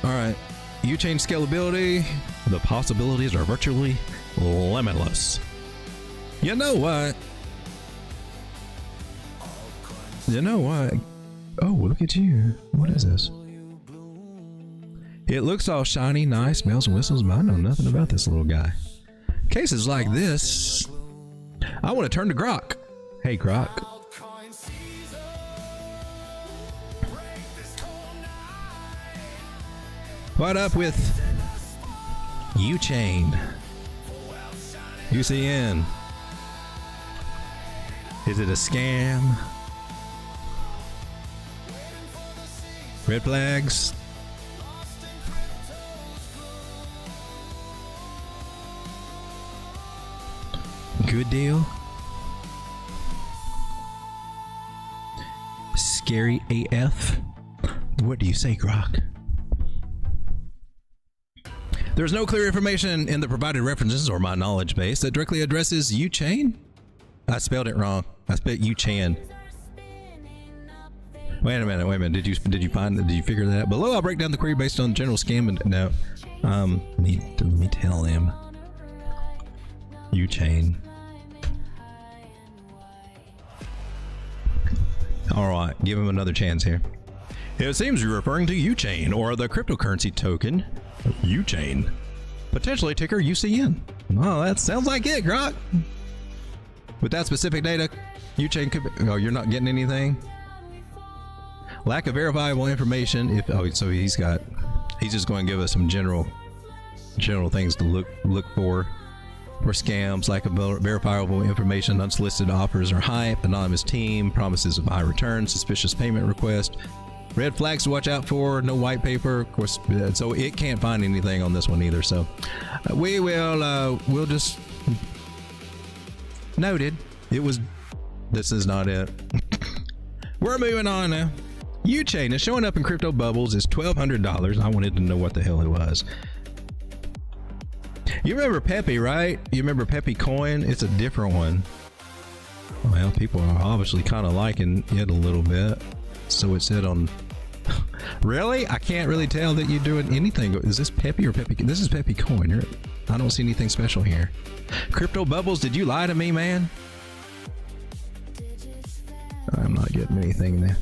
All right, UChain scalability. The possibilities are virtually limitless. You know what? You know what? Oh, look at you. What is this? It looks all shiny, nice, bells and whistles, but I know nothing about this little guy. Cases like this, I want to turn to Grok. Hey, Grok. What up with UChain? UCN. Is it a scam? Red flags? Good deal? Scary AF? What do you say, Grok? There's no clear information in the provided references or my knowledge base that directly addresses UChain. I spelled it wrong. I spelled UChain. Wait a minute. Did you figure that out? Below, I'll break down the query based on general scam and no. Let me tell him. UChain. All right, give him another chance here. It seems you're referring to UChain, or the cryptocurrency token UChain, potentially ticker UCN. Oh, that sounds like it, Grok. With that specific data, UChain could be, oh, you're not getting anything? Lack of verifiable information. So he's just going to give us some general things to look for scams, lack of verifiable information, unsolicited offers or hype, anonymous team, promises of high returns, suspicious payment request, red flags to watch out for, no white paper, of course, so it can't find anything on this one either. So we'll just noted. This is not it. We're moving on now. UChain is showing up in crypto bubbles is $1,200. I wanted to know what the hell it was. You remember Pepe, right? You remember Pepe coin? It's a different one. Well, people are obviously kind of liking it a little bit. So it said on... Really? I can't really tell that you're doing anything. Is this Pepe or Pepe? This is Pepe coin. I don't see anything special here. Crypto bubbles, did you lie to me, man? I'm not getting anything there.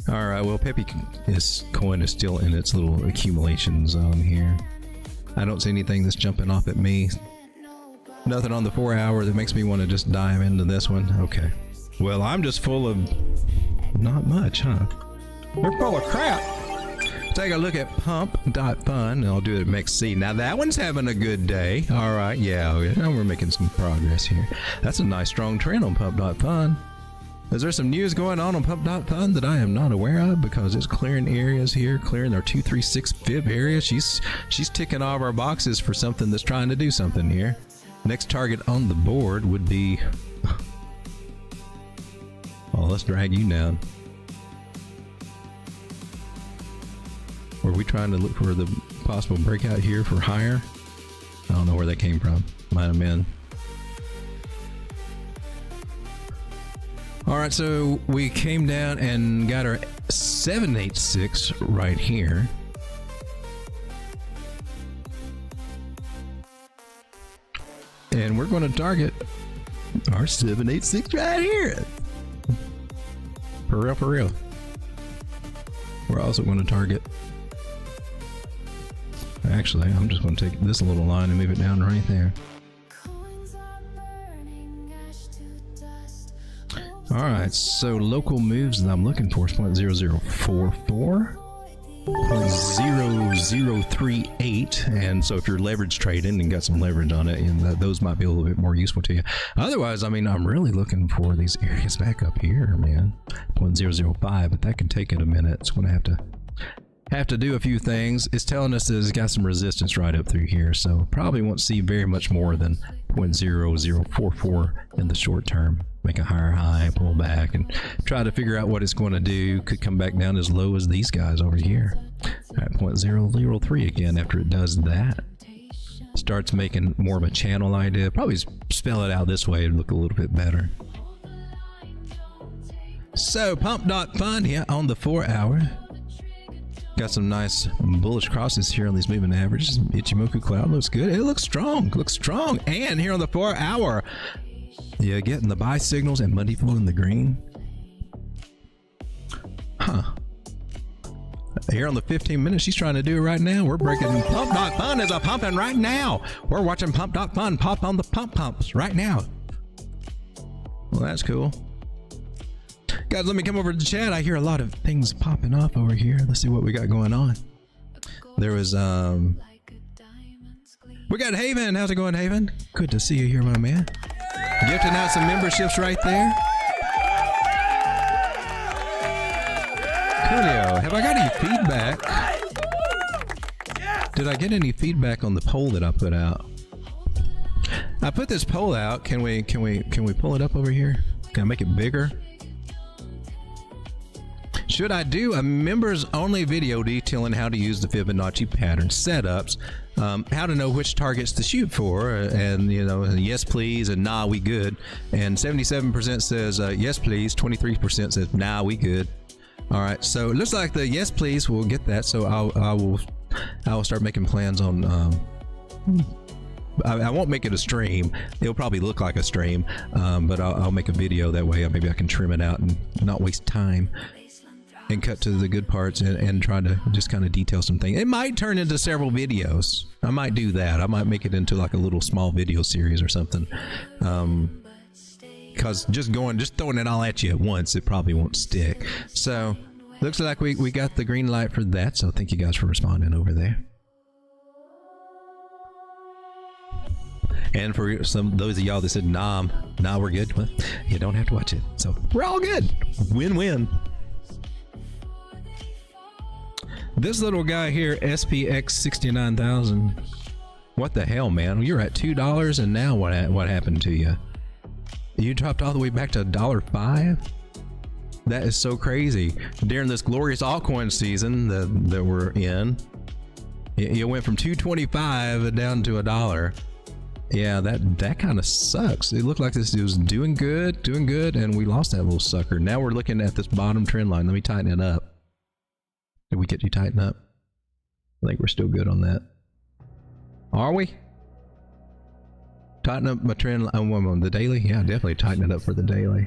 All right, well, Pepe coin is still in its little accumulation zone here. I don't see anything that's jumping off at me. Nothing on the 4 hour that makes me want to just dive into this one. Okay. Well, I'm just full of not much, huh? We're full of crap. Take a look at pump.fun, and I'll do it at MXC. Now that one's having a good day. All right, yeah, we're making some progress here. That's a nice strong trend on pump.fun. Is there some news going on Pump.Fun that I am not aware of? Because it's clearing areas here, clearing our 236 fib area. She's ticking all of our boxes for something that's trying to do something here. Next target on the board would be... Oh, let's drag you down. Were we trying to look for the possible breakout here for higher? I don't know where that came from. Might have been. All right, so we came down and got our 786 right here. And we're going to target our 786 right here. For real, for real. We're also going to target... Actually, I'm just going to take this little line and move it down right there. Alright, so local moves that I'm looking for is 0.0044, 0.0038, and so if you're leverage trading and got some leverage on it, and those might be a little bit more useful to you. Otherwise, I mean, I'm really looking for these areas back up here, man. 0.005, but that could take it a minute. It's going to have to do a few things. It's telling us that it's got some resistance right up through here, so probably won't see very much more than 0.0044 in the short term. Make a higher high, pull back, and try to figure out what it's going to do. Could come back down as low as these guys over here at 0.003 again. After it does that, starts making more of a channel idea. Probably spell it out this way and look a little bit better. So Pump.Fun here on the 4 hour. Got some nice bullish crosses here on these moving averages. Ichimoku cloud looks good. It looks strong. Looks strong. And here on the 4 hour, yeah, getting the buy signals and money flow in the green. Huh. Here on the 15 minutes, she's trying to do it right now. We're breaking. Pump.Fun is a pumping right now. We're watching Pump.Fun pop on the pumps right now. Well, that's cool. Guys, let me come over to the chat. I hear a lot of things popping off over here. Let's see what we got going on. There was we got Haven. How's it going, Haven? Good to see you here, my man. Gifting out some memberships right there. Coolio, have I got any feedback? Did I get any feedback on the poll that I put out? I put this poll out. Can we pull it up over here? Can I make it bigger? Should I do a members only video detailing how to use the Fibonacci pattern setups, how to know which targets to shoot for, and you know, yes please and nah we good, and 77% says yes please, 23% says nah we good. All right, so it looks like the yes please will get that, so I will start making plans on I won't make it a stream. It'll probably look like a stream, but I'll make a video. That way maybe I can trim it out and not waste time and cut to the good parts and try to just kind of detail some things. It might turn into several videos. I might do that. I might make it into like a little small video series or something. Because just throwing it all at you at once, it probably won't stick. So looks like we got the green light for that. So thank you guys for responding over there. And for those of y'all that said nah we're good, well, you don't have to watch it. So we're all good. Win-win. This little guy here, SPX 69,000. What the hell, man? You're at $2, and now what happened to you? You dropped all the way back to $1.05? That is so crazy. During this glorious altcoin season that we're in, you went from $2.25 down to $1. Yeah, that kind of sucks. It looked like this was doing good, and we lost that little sucker. Now we're looking at this bottom trend line. Let me tighten it up. Did we get you tighten up? I think we're still good on that. Are we? Tighten up my trend line on the daily? Yeah, definitely tighten it up for the daily.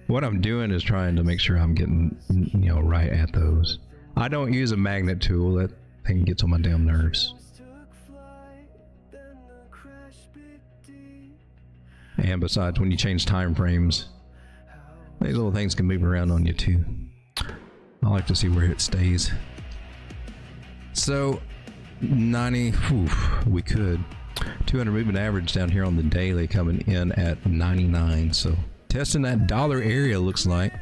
What I'm doing is trying to make sure I'm getting, you know, right at those. I don't use a magnet tool. That thing gets on my damn nerves. And besides, when you change time frames, these little things can move around on you too. I like to see where it stays. So 90, we could. 200 moving average down here on the daily coming in at 99. So testing that dollar area looks like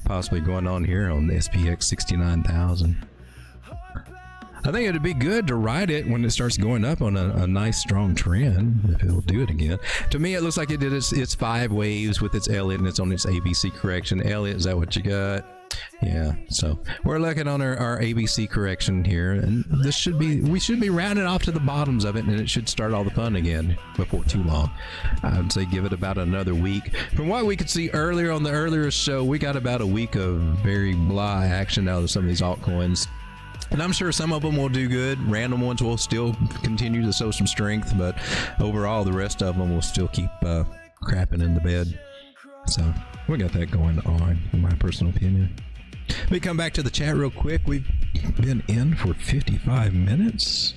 possibly going on here on the SPX 69,000. I think it'd be good to ride it when it starts going up on a nice strong trend, if it'll do it again. To me, it looks like it did its 5 waves with its Elliott, and it's on its ABC correction. Elliott, is that what you got? Yeah, so we're looking on our ABC correction here, and we should be rounding off to the bottoms of it, and it should start all the fun again before too long. I would say give it about another week. From what we could see earlier on the earlier show, we got about a week of very blah action out of some of these altcoins. And I'm sure some of them will do good. Random ones will still continue to show some strength, but overall, the rest of them will still keep crapping in the bed. So we got that going on, in my personal opinion. Let me come back to the chat real quick. We've been in for 55 minutes.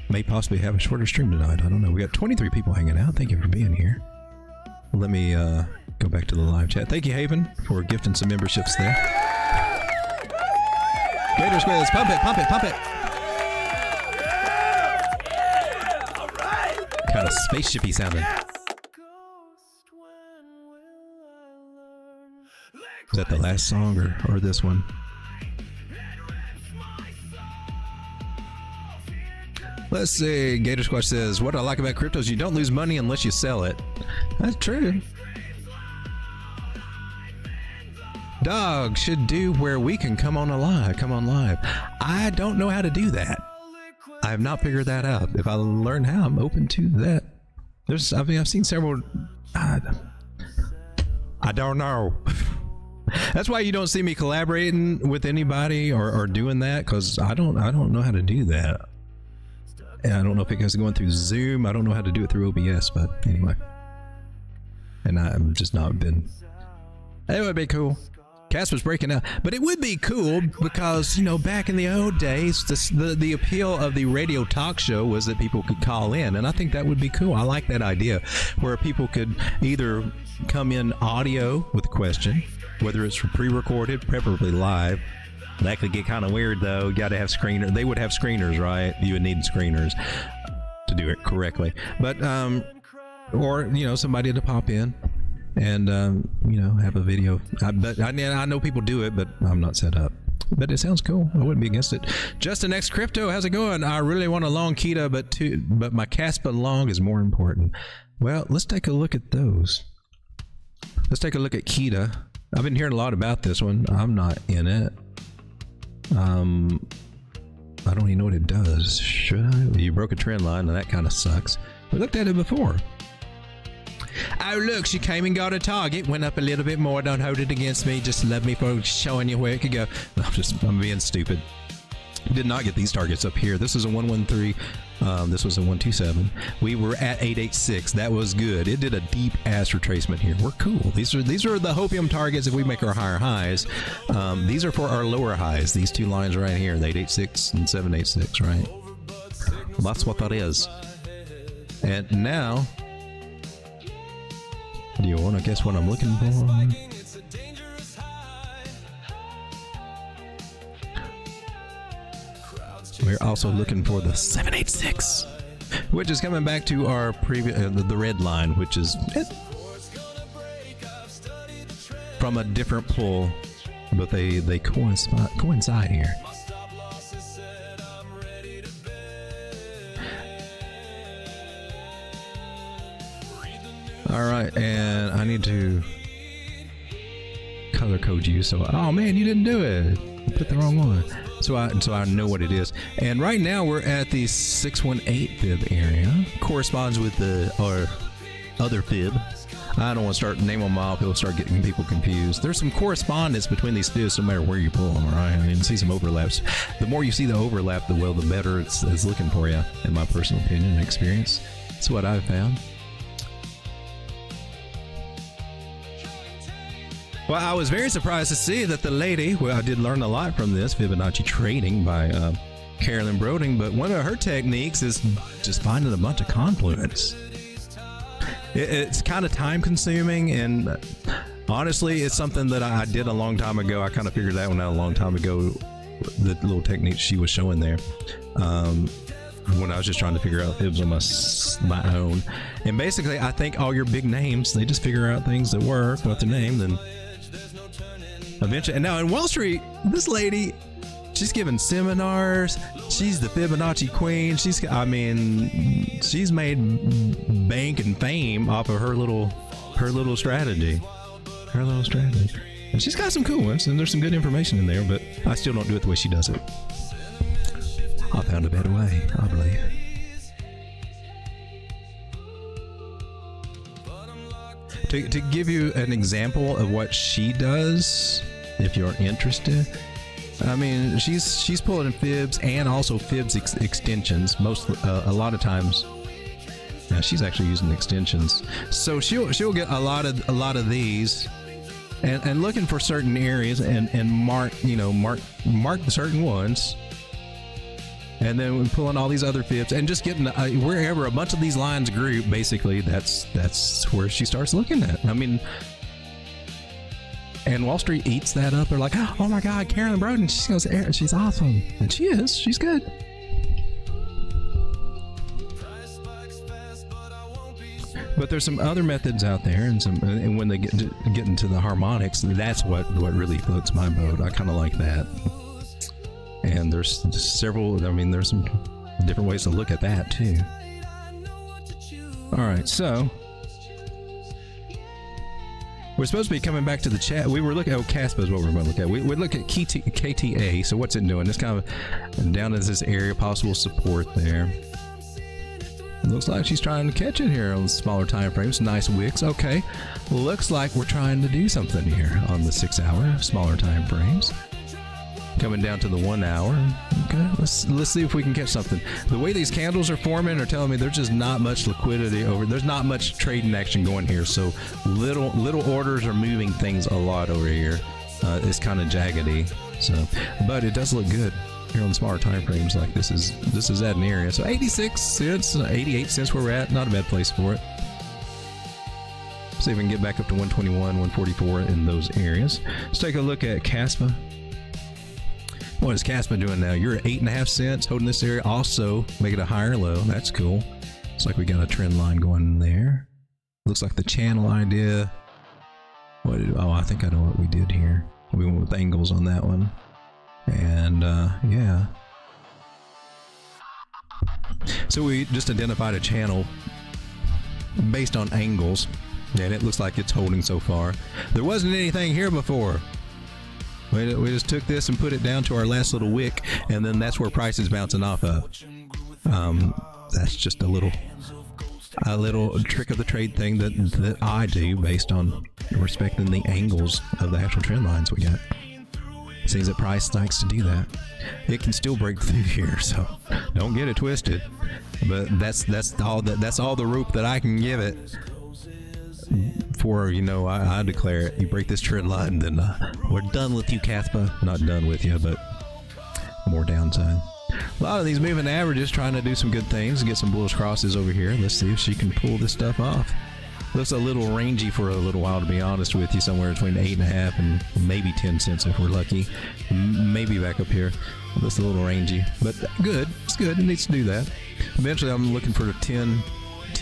May possibly have a shorter stream tonight. I don't know. We got 23 people hanging out. Thank you for being here. Let me go back to the live chat. Thank you, Haven, for gifting some memberships there. Gator Squares, pump it, pump it, pump it. Kind of spaceshipy sounding. Is that the last song or this one? Let's see. Gator Squash says, what I like about crypto is you don't lose money unless you sell it. That's true. Dog should do where we can come on live. I don't know how to do that. I have not figured that out. If I learn how, I'm open to that. I've seen several. I don't know. That's why you don't see me collaborating with anybody or doing that, because I don't know how to do that. And I don't know if it goes going through Zoom. I don't know how to do it through OBS, but anyway. And I've just not been. It would be cool. Casper's breaking out, but it would be cool because, you know, back in the old days, the appeal of the radio talk show was that people could call in, and I think that would be cool. I like that idea, where people could either come in audio with a question, whether it's pre-recorded, preferably live. That could get kind of weird though. You got to have screeners. They would have screeners, right? You would need screeners to do it correctly, but or, you know, somebody to pop in and you know, have a video. I know people do it, but I'm not set up. But it sounds cool. I wouldn't be against it. Justin X Crypto, how's it going? I really want a long Kita, but my Caspa long is more important. Well, let's take a look at those. Let's take a look at Kita. I've been hearing a lot about this one. I'm not in it. I don't even know what it does. Should I? You broke a trend line, and that kind of sucks. We looked at it before. Oh, look, she came and got a target, went up a little bit more. Don't hold it against me. Just love me for showing you where it could go. I'm being stupid. Did not get these targets up here. This is a 113. This was a 127. We were at 886. That was good. It did a deep ass retracement here. We're cool. These are the hopium targets if we make our higher highs. These are for our lower highs. These two lines right here, the 886 and 786, right? Well, that's what that is. And now, do you want to guess what I'm looking for? We're also looking for the 786, which is coming back to our previous the red line, which is from a different pull, but they coincide here. All right, and I need to color code you. So, oh man, you didn't do it. You put the wrong one. So I know what it is. And right now we're at the 618 fib area. Corresponds with our other fib. I don't want to start naming them off. It'll start getting people confused. There's some correspondence between these fibs no matter where you pull them, right? I mean, you see some overlaps. The more you see the overlap, the better it's looking for you, in my personal opinion and experience. That's what I've found. Well, I was very surprised to see that the lady, well, I did learn a lot from this, Fibonacci Trading by Carolyn Broding, but one of her techniques is just finding a bunch of confluence. It's kind of time consuming, and honestly, it's something that I did a long time ago. I kind of figured that one out a long time ago, the little technique she was showing there. when I was just trying to figure out fibs on my own. And basically, I think all your big names, they just figure out things that work, what their name, then eventually. And now in Wall Street, this lady, she's giving seminars. She's the Fibonacci queen. She's made bank and fame off of her little strategy. And she's got some cool ones, and there's some good information in there, but I still don't do it the way she does it. I found a better way, I believe. To give you an example of what she does, if you're interested, I mean, she's pulling in fibs and also fibs extensions. A lot of times, she's actually using extensions. So she'll get a lot of these, and looking for certain areas and mark the certain ones. And then we're pulling all these other fibs and just getting wherever a bunch of these lines group. Basically, that's where she starts looking at. I mean, and Wall Street eats that up. They're like, "Oh my God, Carolyn Broden, she's awesome," and she is. She's good. But there's some other methods out there, and when they get into the harmonics, that's what really floats my boat. I kind of like that. And there's several, I mean, there's some different ways to look at that too. All right, so we're supposed to be coming back to the chat. We were looking at, Caspa is what we're going to look at. We look at KTA, so what's it doing? It's kind of down in this area, possible support there. It looks like she's trying to catch it here on the smaller time frames. Nice wicks. Okay, looks like we're trying to do something here on the 6 hour, smaller time frames. Coming down to the 1 hour. Okay, let's see if we can catch something. The way these candles are forming are telling me there's just not much liquidity there's not much trading action going here, so little orders are moving things a lot over here. It's kind of jaggedy, so, but it does look good here on the smaller time frames. Like this is at an area, so 86 cents, 88 cents where we're at. Not a bad place for it. See if we can get back up to 121, 144 in those areas. Let's take a look at Caspa. What is Caspa doing now? You're at 8.5 cents, holding this area. Also, make it a higher low. That's cool. Looks like we got a trend line going there. Looks like the channel idea. I think I know what we did here. We went with angles on that one. And, yeah. So we just identified a channel based on angles, and it looks like it's holding so far. There wasn't anything here before. We just took this and put it down to our last little wick, and then that's where price is bouncing off of. That's just a little trick of the trade thing that I do based on respecting the angles of the actual trend lines we got. Seems that price likes to do that. It can still break through here, so don't get it twisted. But that's all the rope that I can give it. For, I declare it. You break this trend line, then we're done with you, Caspa. Not done with you, but more downside. A lot of these moving averages trying to do some good things and get some bullish crosses over here. Let's see if she can pull this stuff off. Looks a little rangy for a little while, to be honest with you. Somewhere between 8.5 and maybe 10 cents if we're lucky. Maybe back up here. Looks a little rangy, but good. It's good. It needs to do that. Eventually, I'm looking for 10.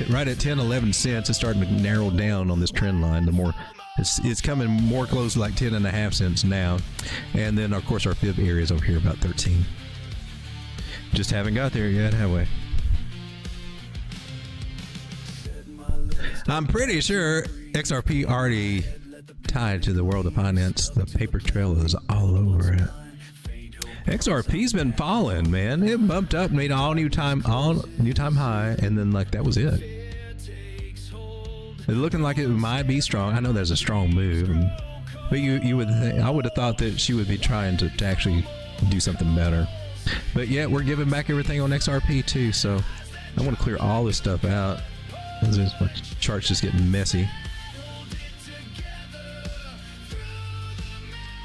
Right at 10, 11 cents. It's starting to narrow down on this trend line. The more it's coming more close to like 10.5 cents now. And then of course our fib area is over here about 13. Just haven't got there yet, have we? I'm pretty sure XRP already tied to the world of finance. The paper trail is all over it. XRP's been falling, man. It bumped up, made all new time high, and then like that was it. It's looking like it might be strong. I know there's a strong move, but I would have thought that she would be trying to actually do something better. But yeah, we're giving back everything on XRP too, so I want to clear all this stuff out. My chart's just getting messy.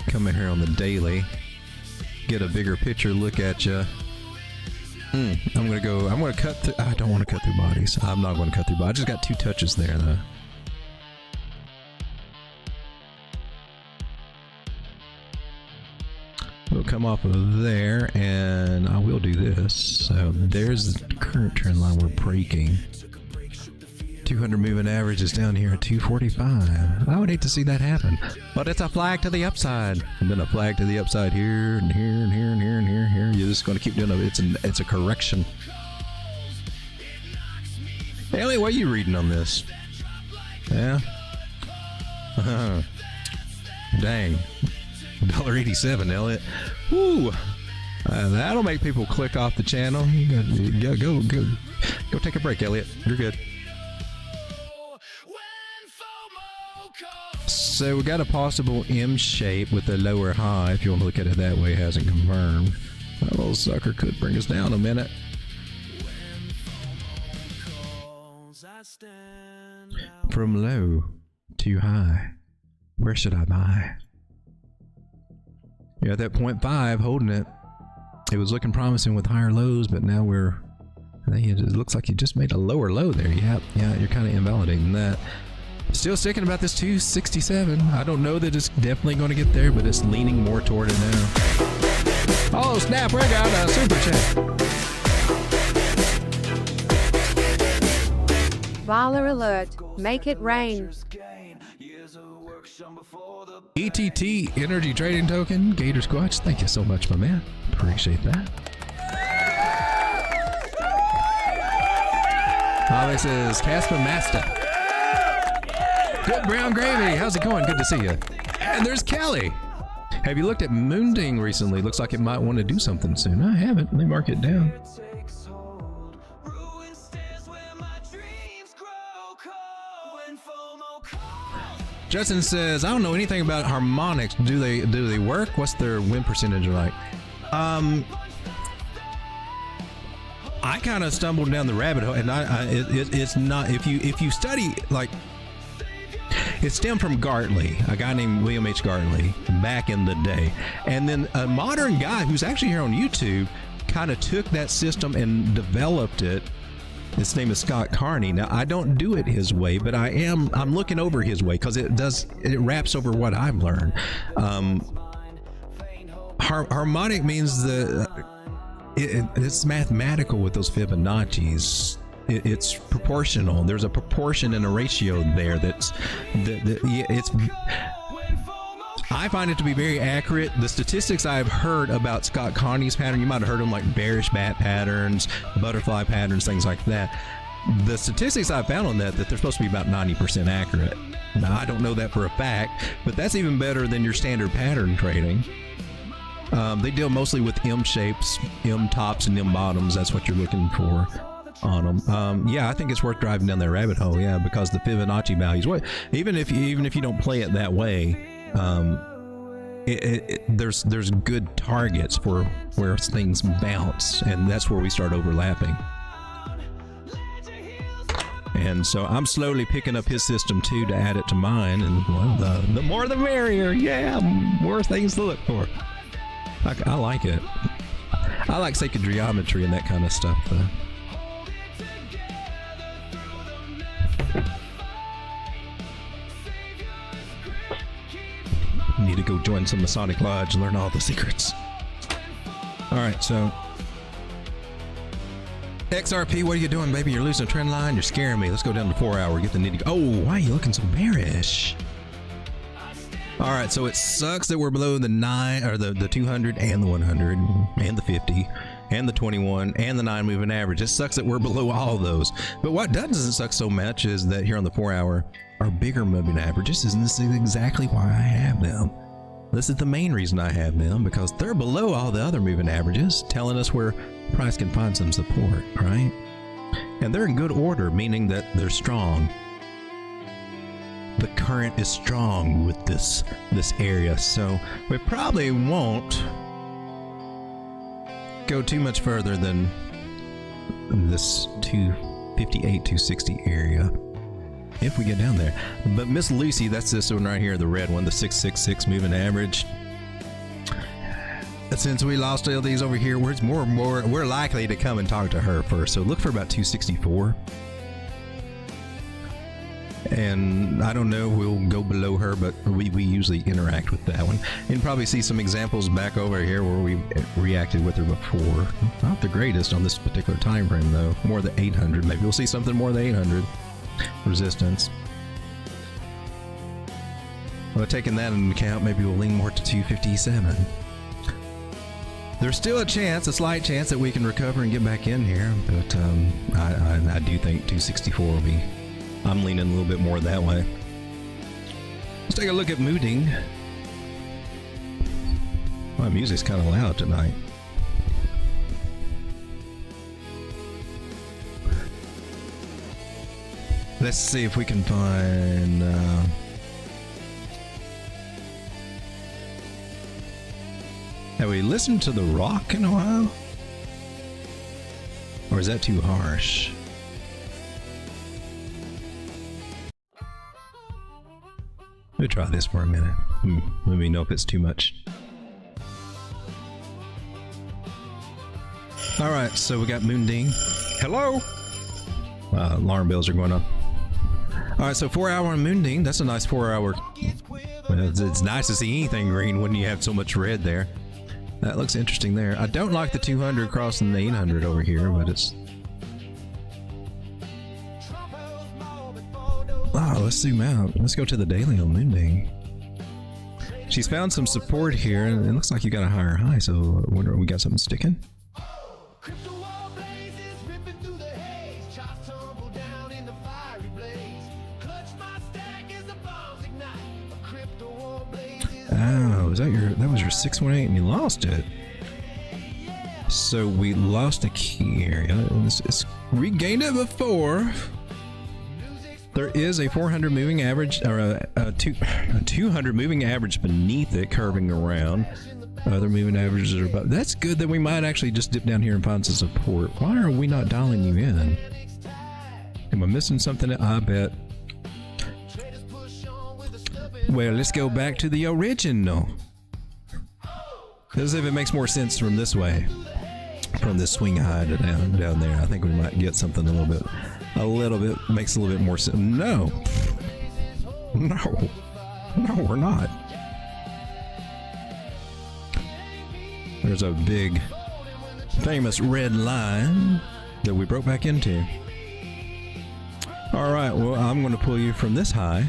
Come in here on the daily. Get a bigger picture look at you. I'm gonna cut through. I don't want to cut through bodies. I'm not going to cut through bodies. I just got 2 touches there though. We'll come off of there, and I will do this. So there's the current trend line we're breaking. 200 moving average is down here at 245. I would hate to see that happen, but it's a flag to the upside, and then a flag to the upside here and here and here and here and here and here. You're just going to keep doing it. It's a correction. Elliot, what are you reading on this? Yeah. Dang. $1.87, Elliot. Woo. That'll make people click off the channel. Go take a break, Elliot. You're good. So we got a possible M shape with a lower high. If you want to look at it that way, it hasn't confirmed. That little sucker could bring us down a minute. From low to high, where should I buy? You're at that 0.5 holding it. It was looking promising with higher lows, but now I think it looks like you just made a lower low there. Yeah, you're kind of invalidating that. Still sticking about this 267. I don't know that it's definitely going to get there, but it's leaning more toward it now. Oh snap, we got a super chat. Baller alert, make it rain. ETT Energy Trading Token, Gator Squatch, thank you so much, my man. Appreciate that. This is Casper Master. Good brown gravy. How's it going? Good to see you. And there's Kelly. Have you looked at Moonding recently? Looks like it might want to do something soon. I haven't. Let me mark it down. Justin says, I don't know anything about harmonics. Do they work? What's their win percentage like? I kind of stumbled down the rabbit hole, and it's not, if you study, like, it stemmed from Gartley, a guy named William H. Gartley, back in the day. And then a modern guy who's actually here on YouTube kind of took that system and developed it. His name is Scott Carney. Now, I don't do it his way, but I'm looking over his way because it wraps over what I've learned. Harmonic means it's mathematical with those Fibonacci's. It's proportional. There's a proportion and a ratio there I find it to be very accurate. The statistics I've heard about Scott Carney's pattern, you might have heard them like bearish bat patterns, butterfly patterns, things like that. The statistics I've found on that they're supposed to be about 90% accurate. Now, I don't know that for a fact, but that's even better than your standard pattern trading. They deal mostly with M shapes, M tops and M bottoms. That's what you're looking for on them. Yeah, I think it's worth driving down that rabbit hole. Yeah, because the Fibonacci values, even if you don't play it that way, there's good targets for where things bounce, and that's where we start overlapping. And so I'm slowly picking up his system too to add it to mine, and well, the more the merrier. Yeah, more things to look for. I like it. I like sacred geometry and that kind of stuff. Need to go join some Masonic Lodge and learn all the secrets. All right, so XRP, what are you doing, baby? You're losing a trend line. You're scaring me. Let's go down to 4 hour. Get the nitty. Oh, why are you looking so bearish? All right, so it sucks that we're below the 9 or the 200 and the 100 and the 50 and the 21 and the 9 moving average. It sucks that we're below all those. But what doesn't suck so much is that here on the 4 hour, our bigger moving averages, and this is exactly why I have them. This is the main reason I have them, because they're below all the other moving averages, telling us where price can find some support, right? And they're in good order, meaning that they're strong. The current is strong with this area, so we probably won't go too much further than this 258, 260 area if we get down there. But Miss Lucy, that's this one right here, the red one, the 666 moving average. Since we lost all these over here, we're likely to come and talk to her first. So look for about 264. and I don't know, we'll go below her, but we usually interact with that one. You can probably see some examples back over here where we reacted with her before. Not the greatest on this particular time frame though. More than 800. Maybe we'll see something more than 800 resistance. Well, taking that into account, maybe we'll lean more to 257. There's still a chance, a slight chance, that we can recover and get back in here, but I do think 264 will be. I'm leaning a little bit more that way. Let's take a look at mooting. My music's kind of loud tonight. Let's see if we can find. Have we listened to The Rock in a while? Or is that too harsh? Let me try this for a minute. Let me know if it's too much. Alright, so we got Moonding. Hello? Alarm bells are going off. Alright, so 4 hour on Moonding. That's a nice 4 hour. Well, it's nice to see anything green when you have so much red there. That looks interesting there. I don't like the 200 crossing the 800 over here, but it's... Wow, let's zoom out. Let's go to the daily on Moonding. She's found some support here, and it looks like you got a higher high, so I wonder if we got something sticking. Oh, is that that was your 618 and you lost it. So we lost a key area. It's regained it before. There is a 400 moving average, or a 200 moving average beneath it, curving around. Other moving averages are about. That's good that we might actually just dip down here and find some support. Why are we not dialing you in? Am I missing something? I bet. Well, let's go back to the original. As if it makes more sense from this way, from this swing high to down there. I think we might get something a little bit makes a little bit more sense. No, we're not. There's a big, famous red line that we broke back into. All right, well, I'm going to pull you from this high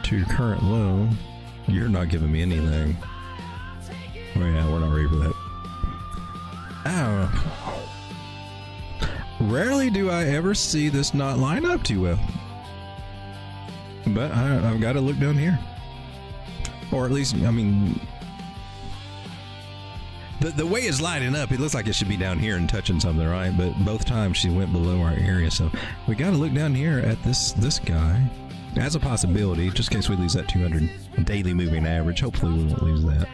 to your current low. You're not giving me anything. Oh yeah, we're not ready for that. Ow. Rarely do I ever see this not line up too well. But I've got to look down here. Or at least, I mean, the way it's lining up, it looks like it should be down here and touching something, right? But both times she went below our area, so we got to look down here at this guy as a possibility, just in case we lose that 200 daily moving average. Hopefully we won't lose that.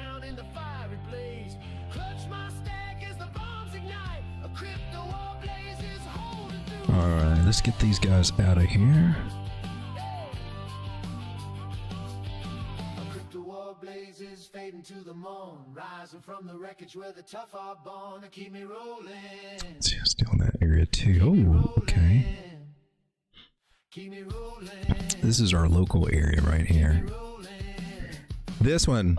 Alright, let's get these guys out of here. Yeah, still in that area too. Oh, okay. This is our local area right here. This one,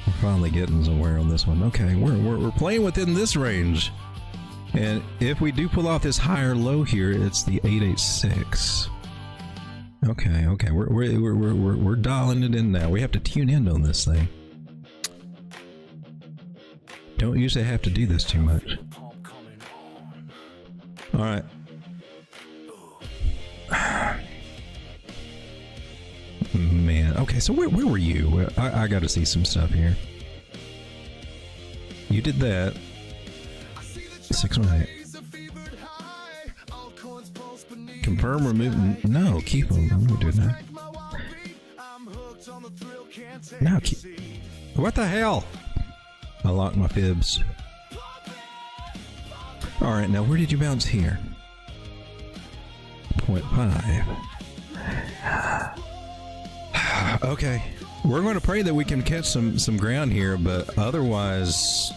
we're finally getting somewhere on this one. Okay, we're playing within this range, and if we do pull off this higher low here, it's the 886. Okay, we're dialing it in now. We have to tune in on this thing. Don't usually have to do this too much. All right. Man, okay, so where were you? I got to see some stuff here. You did that. 618. Confirm, remove. No, keep them. I'm gonna do that. Now keep. What the hell? I locked my fibs. All right, now where did you bounce here? 0.5. Okay, we're going to pray that we can catch some ground here, but otherwise,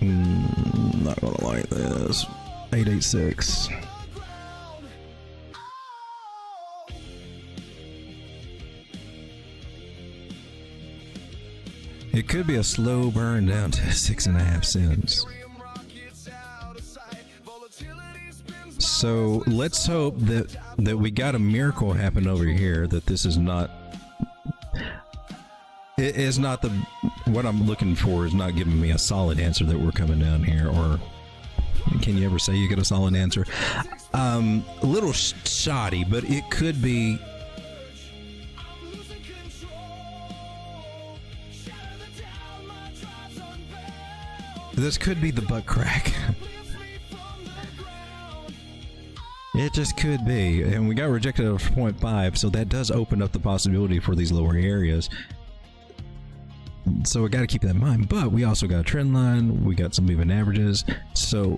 not gonna like goes 886. It could be a slow burn down to 6.5 cents. So let's hope that we got a miracle happen over here, that this is not, it is not the, what I'm looking for is not giving me a solid answer that we're coming down here. Or can you ever say you get a solid answer? A little shoddy, but it could be. This could be the butt crack. It just could be. And we got rejected at 0.5, so that does open up the possibility for these lower areas. So we got to keep that in mind. But we also got a trend line. We got some moving averages. So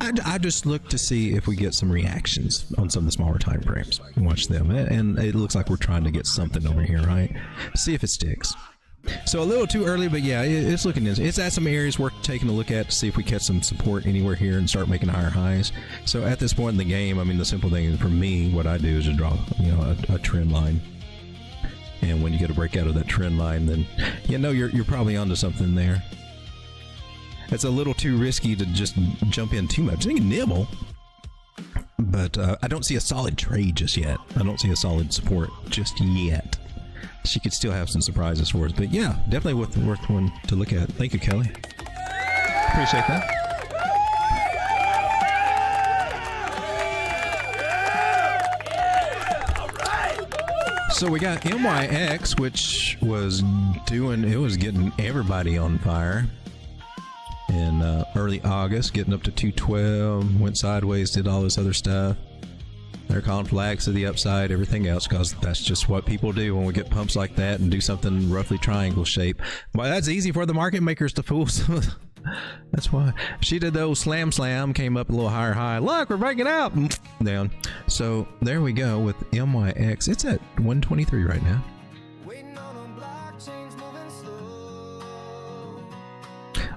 I just look to see if we get some reactions on some of the smaller time frames. Watch them. And it looks like we're trying to get something over here, right? See if it sticks. So a little too early, but yeah, it's looking. It's at some areas worth taking a look at to see if we catch some support anywhere here and start making higher highs. So at this point in the game, I mean, the simple thing is for me, what I do is just draw, a trend line. And when you get a breakout of that trend line, then you're probably onto something there. It's a little too risky to just jump in too much. I think nibble, but I don't see a solid trade just yet. I don't see a solid support just yet. She could still have some surprises for us, but yeah, definitely worth one to look at. Thank you, Kelly. Appreciate that. So we got MYX, which was getting everybody on fire in early August, getting up to 212, went sideways, did all this other stuff. They're calling flags to the upside, everything else, because that's just what people do when we get pumps like that and do something roughly triangle shape. Well, that's easy for the market makers to fool. So that's why she did the old slam, came up a little higher high. Look, we're breaking out. Down. So there we go with MYX. It's at 123 right now.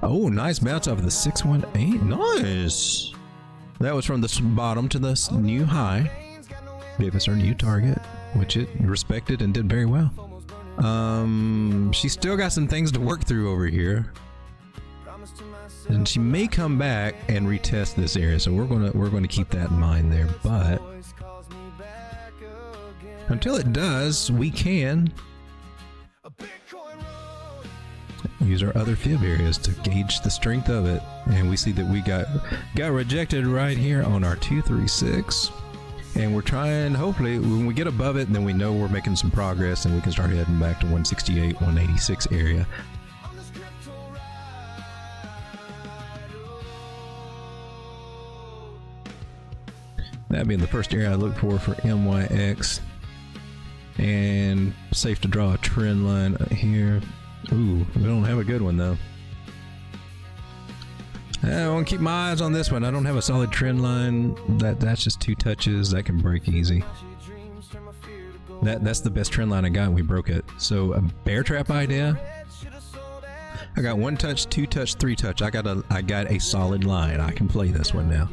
Oh, nice bounce off of the 618. Nice. That was from the bottom to the new high. Gave us our new target, which it respected and did very well. She's still got some things to work through over here, and she may come back and retest this area. So we're gonna keep that in mind there. But until it does, we can use our other fib areas to gauge the strength of it, and we see that we got rejected right here on our 236, and we're trying, hopefully when we get above it, then we know we're making some progress and we can start heading back to 168, 186 area. That being the first area I look for MYX, and safe to draw a trend line here. Ooh, we don't have a good one though. I want to keep my eyes on this one. I don't have a solid trend line. That's just 2 touches. That can break easy. That's the best trend line I got. We broke it. So a bear trap idea. I got 1 touch, 2 touch, 3 touch. I got a solid line. I can play this one now.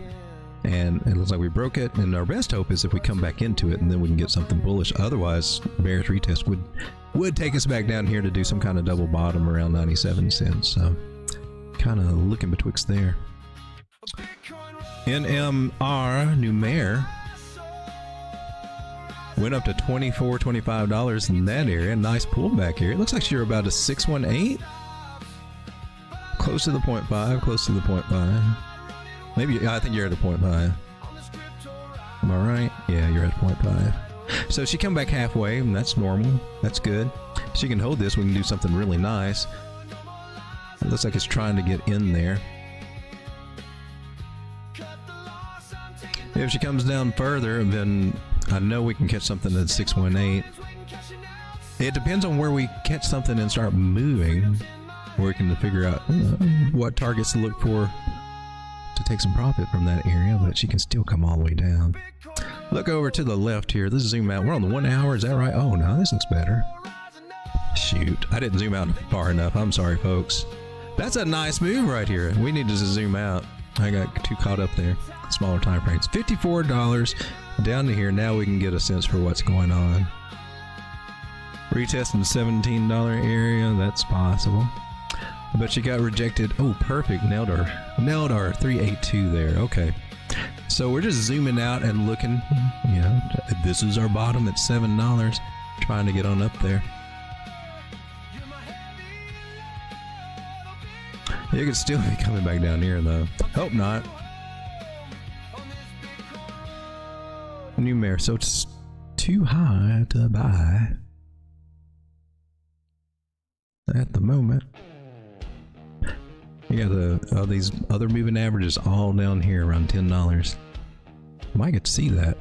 And it looks like we broke it. And our best hope is if we come back into it and then we can get something bullish. Otherwise, bearish retest would take us back down here to do some kind of double bottom around 97 cents. So kind of looking betwixt there. NMR Numer went up to $24-25 in that area. Nice pullback here. It looks like you're about a 618. Close to the 0.5, close to the 0.5. Maybe, I think you're at a 0.5. Am I right? Yeah, you're at 0.5. So she come back halfway, and that's normal. That's good. She can hold this. We can do something really nice. It looks like it's trying to get in there. If she comes down further, then I know we can catch something at 618. It depends on where we catch something and start moving, where we can figure out what targets to look for to take some profit from that area, but she can still come all the way down. Look over to the left here. Let's zoom out. We're on the 1 hour. Is that right? Oh, no, this looks better. Shoot, I didn't zoom out far enough. I'm sorry, folks. That's a nice move right here. We need to zoom out. I got too caught up there. Smaller time frames. $54 down to here. Now we can get a sense for what's going on. Retesting the $17 area. That's possible. But she got rejected. Oh, perfect. Nailed our 382 there. Okay. So we're just zooming out and looking. You know, this is our bottom at $7. Trying to get on up there. You could still be coming back down here though. Hope not. New mare, so it's too high to buy at the moment. You got these other moving averages all down here around $10. Might get to see that.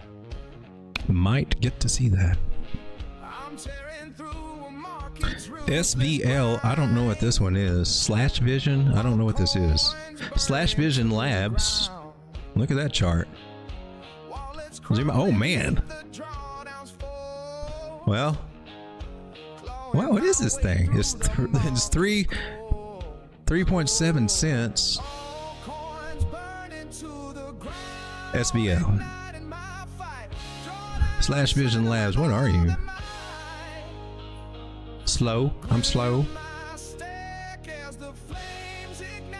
SVL, I don't know what this one is. Slash Vision, I don't know what this is. Slash Vision Labs. Look at that chart. Zoom out. Oh man. Well, what is this thing? It's 3.7 cents. SVL. Slash Vision Labs, what are you? Slow. I'm slow.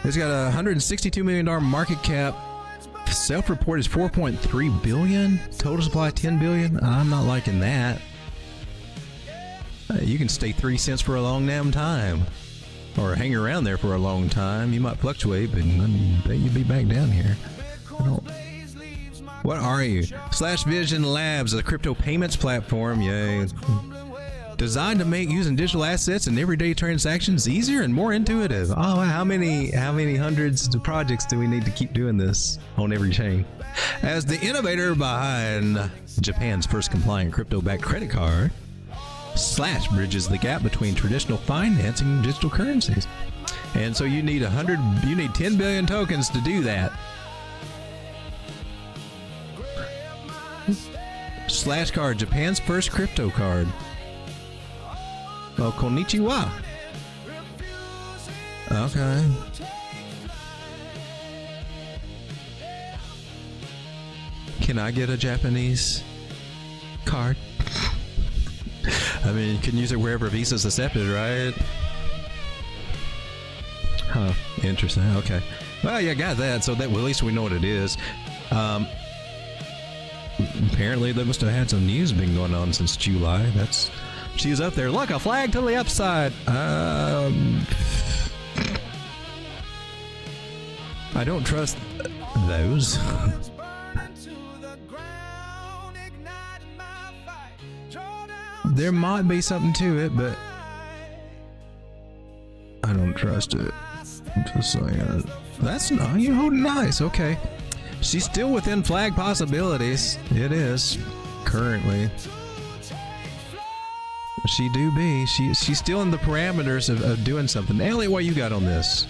It's got a $162 million market cap. Self-report is 4.3 billion. Total supply 10 billion. I'm not liking that. You can stay 3 cents for a long damn time, or hang around there for a long time. You might fluctuate, but I bet you'd be back down here. What are you? Slash Vision Labs, a crypto payments platform. Yay. Designed to make using digital assets and everyday transactions easier and more intuitive. Oh, how many hundreds of projects do we need to keep doing this on every chain? As the innovator behind Japan's first compliant crypto-backed credit card, Slash bridges the gap between traditional financing and digital currencies. And so you need 10 billion tokens to do that. Slash card, Japan's first crypto card. Oh, konnichiwa. Okay. Can I get a Japanese card? I mean, you can use it wherever Visa's accepted, right? Huh. Interesting. Okay. Well, yeah, got that. So that, well, at least we know what it is. Apparently, they must have had some news been going on since July. She's up there. Look, a flag to the upside. I don't trust those. There might be something to it, but I don't trust it. I'm just saying. That's not, you're holding nice. Okay. She's still within flag possibilities. It is currently. She do be. She's still in the parameters of doing something. Elliot, what you got on this?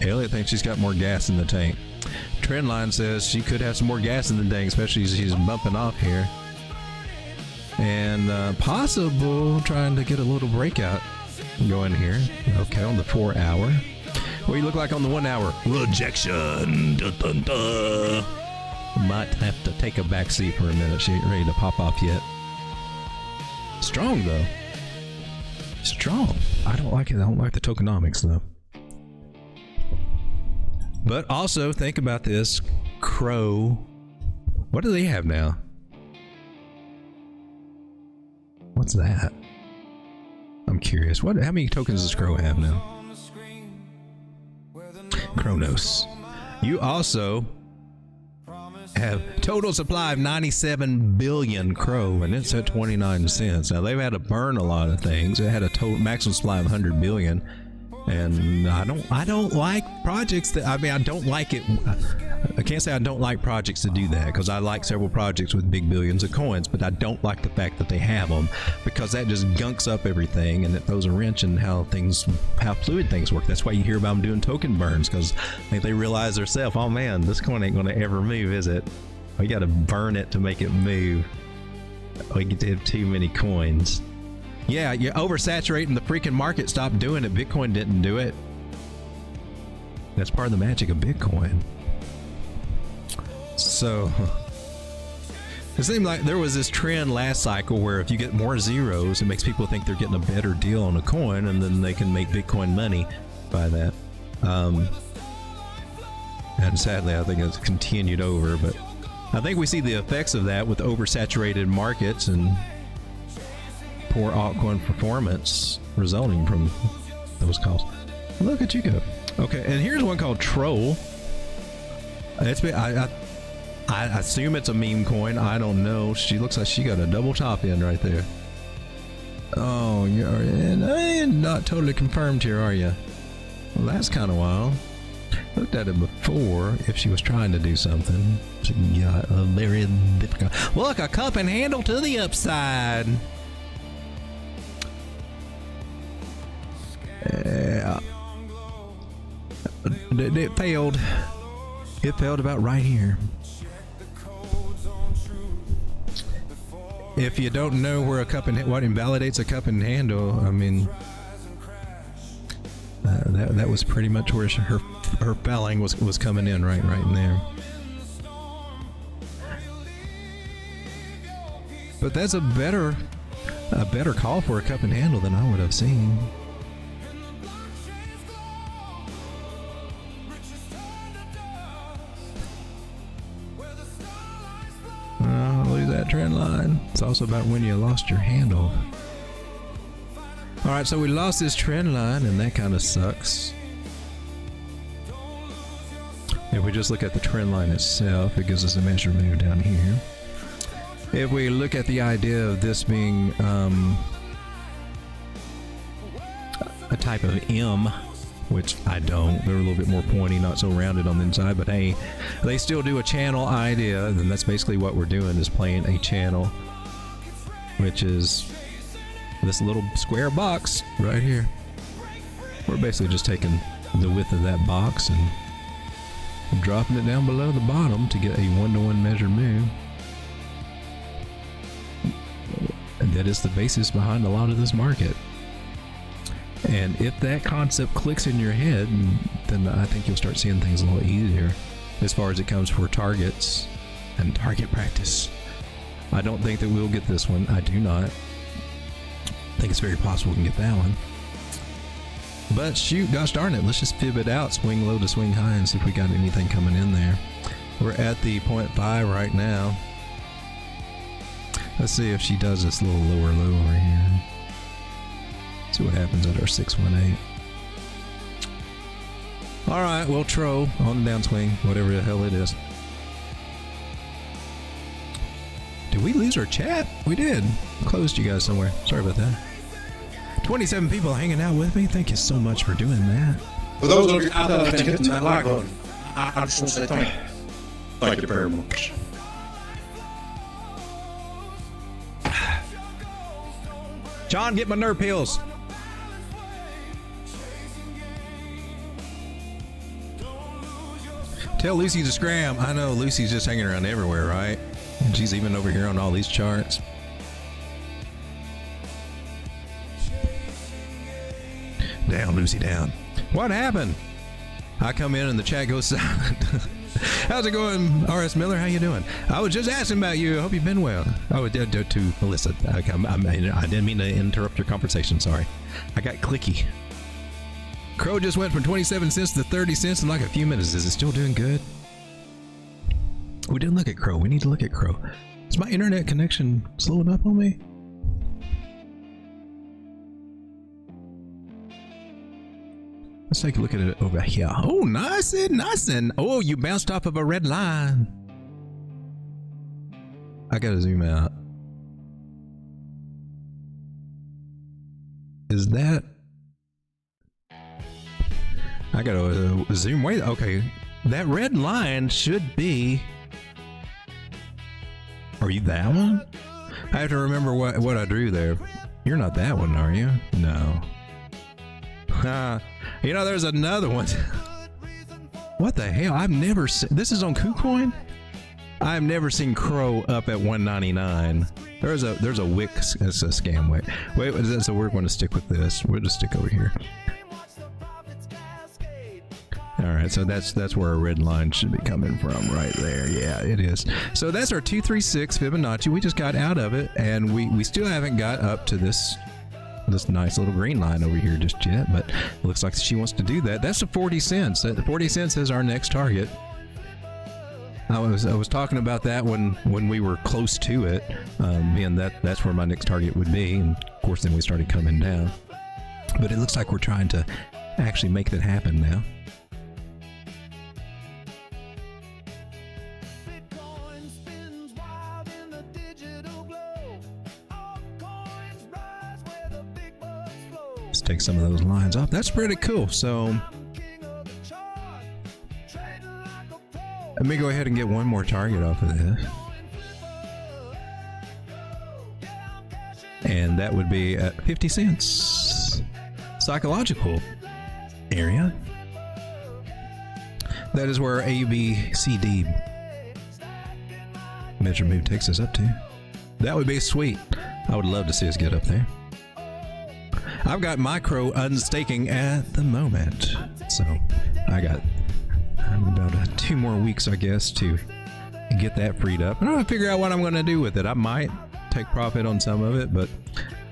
Elliot thinks she's got more gas in the tank. Trendline says she could have some more gas in the tank, especially as she's bumping off here. And possible trying to get a little breakout going here. Okay, on the 4 hour. What do you look like on the 1 hour? Rejection. Dun, dun, dun. Might have to take a back seat for a minute. She ain't ready to pop off yet. Strong though. Strong. I don't like it. I don't like the tokenomics though. But also think about this. Crow. What do they have now? What's that? I'm curious. How many tokens does Crow have now? Kronos. You also have total supply of 97 billion Crow, and it's at 29 cents. Now they've had to burn a lot of things. It had a total maximum supply of 100 billion, and I don't like projects that, I mean, I don't like it. I can't say I don't like projects to do that, because I like several projects with big billions of coins, but I don't like the fact that they have them, because that just gunks up everything, and it throws a wrench in how fluid things work. That's why you hear about them doing token burns, because I think they realize themselves, oh man, this coin ain't going to ever move, is it? We got to burn it to make it move. We get to have too many coins. Yeah, you're oversaturating the freaking market. Stop doing it. Bitcoin didn't do it. That's part of the magic of Bitcoin. So it seemed like there was this trend last cycle where if you get more zeros, it makes people think they're getting a better deal on a coin, and then they can make Bitcoin money by that. And sadly, I think it's continued over, but I think we see the effects of that with oversaturated markets and poor altcoin performance resulting from those calls. Look at you go. Okay, and here's one called Troll. It's been, I assume it's a meme coin. I don't know. She looks like she got a double top end right there. Oh, you're not totally confirmed here, are you? Well, that's kind of wild. Looked at it before. If she was trying to do something, yeah, very difficult. Look, a cup and handle to the upside. Yeah. It failed. It failed about right here. If you don't know where a cup and what invalidates a cup and handle, I mean, that was pretty much where her fouling was coming in right in there. But that's a better call for a cup and handle than I would have seen. Lose that trend line. It's also about when you lost your handle. All right, so we lost this trend line, and that kind of sucks. If we just look at the trend line itself, it gives us a measure move down here. If we look at the idea of this being a type of M, which I don't. They're a little bit more pointy, not so rounded on the inside, but hey, they still do a channel idea, and that's basically what we're doing, is playing a channel, which is this little square box right here. We're basically just taking the width of that box and dropping it down below the bottom to get a one-to-one measured move. And that is the basis behind a lot of this market. And if that concept clicks in your head, then I think you'll start seeing things a little easier as far as it comes for targets and target practice. I don't think that we'll get this one. I do not. I think it's very possible we can get that one. But shoot, gosh darn it, let's just fib it out, swing low to swing high, and see if we got anything coming in there. We're at the 0.5 right now. Let's see if she does this little lower low over here. See what happens at our 618. All right, well, Tro on the downswing, whatever the hell it is. Did we lose our chat? We did. Closed you guys somewhere. Sorry about that. 27 people hanging out with me. Thank you so much for doing that. For those of you out there that hit that like button, I just want to say thank you. Thank you very much. John, get my nerve pills. Tell Lucy to scram. I know Lucy's just hanging around everywhere, right? And she's even over here on all these charts. Down, Lucy, down. What happened? I come in and the chat goes silent. How's it going, R.S. Miller? How you doing? I was just asking about you. I hope you've been well. Oh, to Melissa. I didn't mean to interrupt your conversation. Sorry. I got clicky. Crow just went from 27 cents to 30 cents in like a few minutes. Is it still doing good? We didn't look at Crow. We need to look at Crow. Is my internet connection slowing up on me? Let's take a look at it over here. Oh, nice and oh, you bounced off of a red line. I gotta zoom out. Is that? I gotta zoom way. Okay, that red line should be. Are you that one? I have to remember what I drew there. You're not that one, are you? No. You know, there's another one. What the hell? I've never seen. This is on KuCoin. I've never seen Crow up at 199. There's a Wix. It's a scam way. Wait, so we're going to stick with this. We'll just stick over here. All right. right, so that's where our red line should be coming from, right there. Yeah, it is. So that's our 236 Fibonacci. We just got out of it, and we still haven't got up to this nice little green line over here just yet, but it looks like she wants to do that. That's the 40 cents. The 40 cents is our next target. I was talking about that when we were close to it, being that's where my next target would be, and of course then we started coming down. But it looks like we're trying to actually make that happen now. Let's take some of those lines off. That's pretty cool. So let me go ahead and get one more target off of this. And that would be at 50 cents. Psychological area. That is where ABCD measure move takes us up to. That would be sweet. I would love to see us get up there. I've got micro unstaking at the moment. So I got about 2 more weeks, I guess, to get that freed up. And I'm going to figure out what I'm going to do with it. I might take profit on some of it, but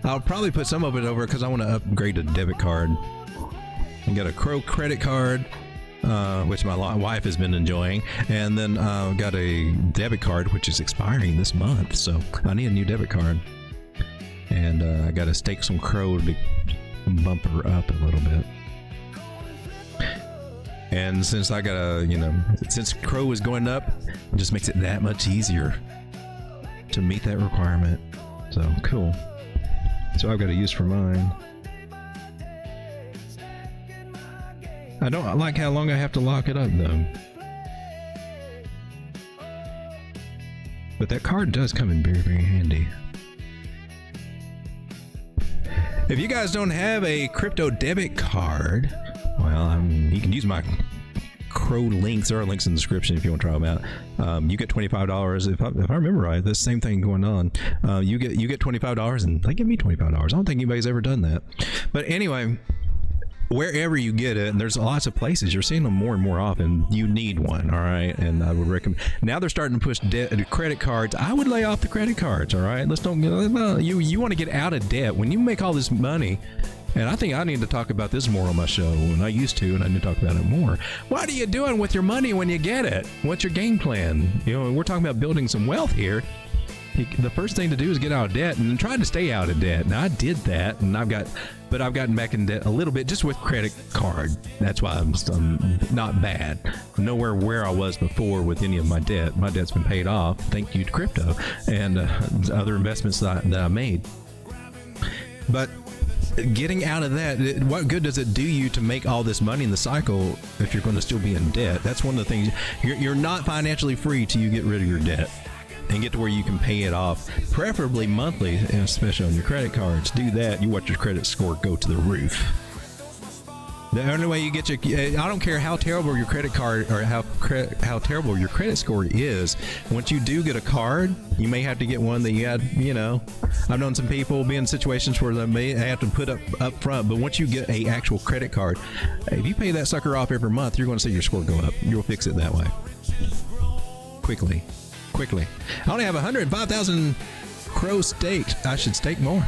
I'll probably put some of it over because I want to upgrade a debit card. I got a Crow credit card, which my wife has been enjoying, and then got a debit card which is expiring this month, so I need a new debit card. And I got to stake some Crow to bump her up a little bit. And since I got since Crow is going up, it just makes it that much easier to meet that requirement. So cool. So I've got to use for mine. I don't like how long I have to lock it up though. But that card does come in very, very handy. If you guys don't have a crypto debit card, well, you can use my Crow links. There are links in the description if you want to try them out. You get $25. If I remember right, the same thing going on. You get $25 and they give me $25. I don't think anybody's ever done that. But anyway, wherever you get it, and there's lots of places, you're seeing them more and more often. You need one, all right? And I would recommend. Now they're starting to push credit cards. I would lay off the credit cards, all right? Let's don't get. You want to get out of debt when you make all this money. And I think I need to talk about this more on my show, and I used to, and I need to talk about it more. What are you doing with your money when you get it? What's your game plan? We're talking about building some wealth here. The first thing to do is get out of debt and try to stay out of debt. Now I did that, and I've gotten back in debt a little bit just with credit card. That's why I'm not bad. Nowhere where I was before with any of my debt. My debt's been paid off, thank you to crypto and other investments that I made. But getting out of that, what good does it do you to make all this money in the cycle if you're going to still be in debt? That's one of the things. You're not financially free till you get rid of your debt and get to where you can pay it off, preferably monthly, and especially on your credit cards. Do that, you watch your credit score go to the roof. The only way you get I don't care how terrible your credit card or how terrible your credit score is. Once you do get a card, you may have to get one that you had. I've known some people be in situations where they may have to put up front. But once you get a actual credit card, if you pay that sucker off every month, you're going to see your score go up. You'll fix it that way. Quickly. I only have 105,000 Crow staked. I should stake more.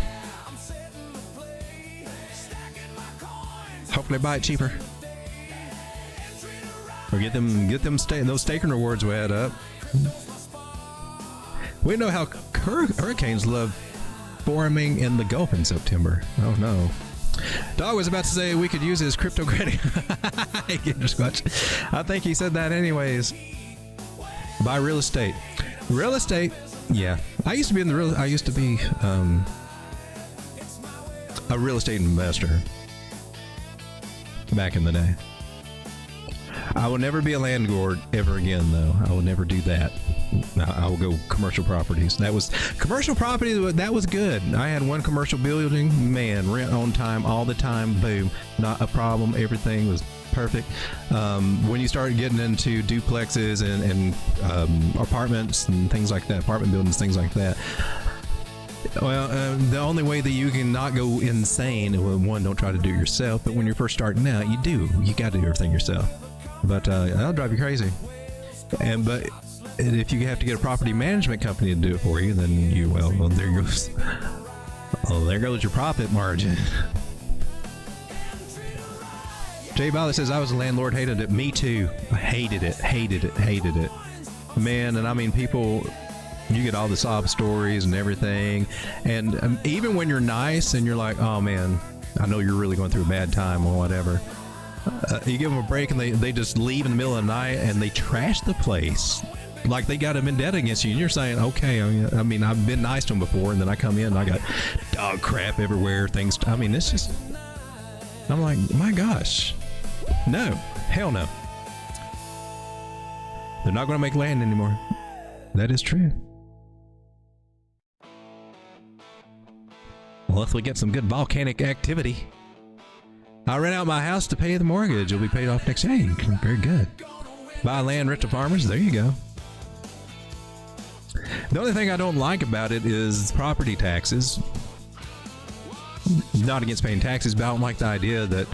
Hopefully buy it cheaper. Or get them those staking rewards we add up. We know how hurricanes love forming in the Gulf in September. Oh no. Dog was about to say we could use his crypto credit. I think he said that anyways. Buy real estate. Real estate, yeah. I used to be a real estate investor back in the day. I will never be a landlord ever again, though. I will never do that. I will go commercial properties. Commercial property, that was good. I had one commercial building, man, rent on time, all the time, boom, not a problem. Everything was perfect. When you start getting into duplexes and apartments and things like that, apartment buildings, things like that, well, the only way that you can not go insane, one, don't try to do it yourself, but when you're first starting out, you got to do everything yourself. But that'll drive you crazy. But if you have to get a property management company to do it for you, then well, there goes. Oh, there goes your profit margin. Jay Valley says, I was a landlord, hated it. Me too. I hated it. Man, and I mean, people, you get all the sob stories and everything. And even when you're nice and you're like, oh man, I know you're really going through a bad time or whatever. You give them a break and they just leave in the middle of the night and they trash the place. Like they got them in debt against you, and you're saying, okay, I mean, I've been nice to them before, and then I come in and I got dog crap everywhere, things. I mean, it's just, I'm like, my gosh, no, hell no. They're not going to make land anymore. That is true. Well, if we get some good volcanic activity, I rent out my house to pay the mortgage. It'll be paid off next year. Very good. Buy land, rent to farmers. There you go. The only thing I don't like about it is property taxes. Not against paying taxes, but I don't like the idea that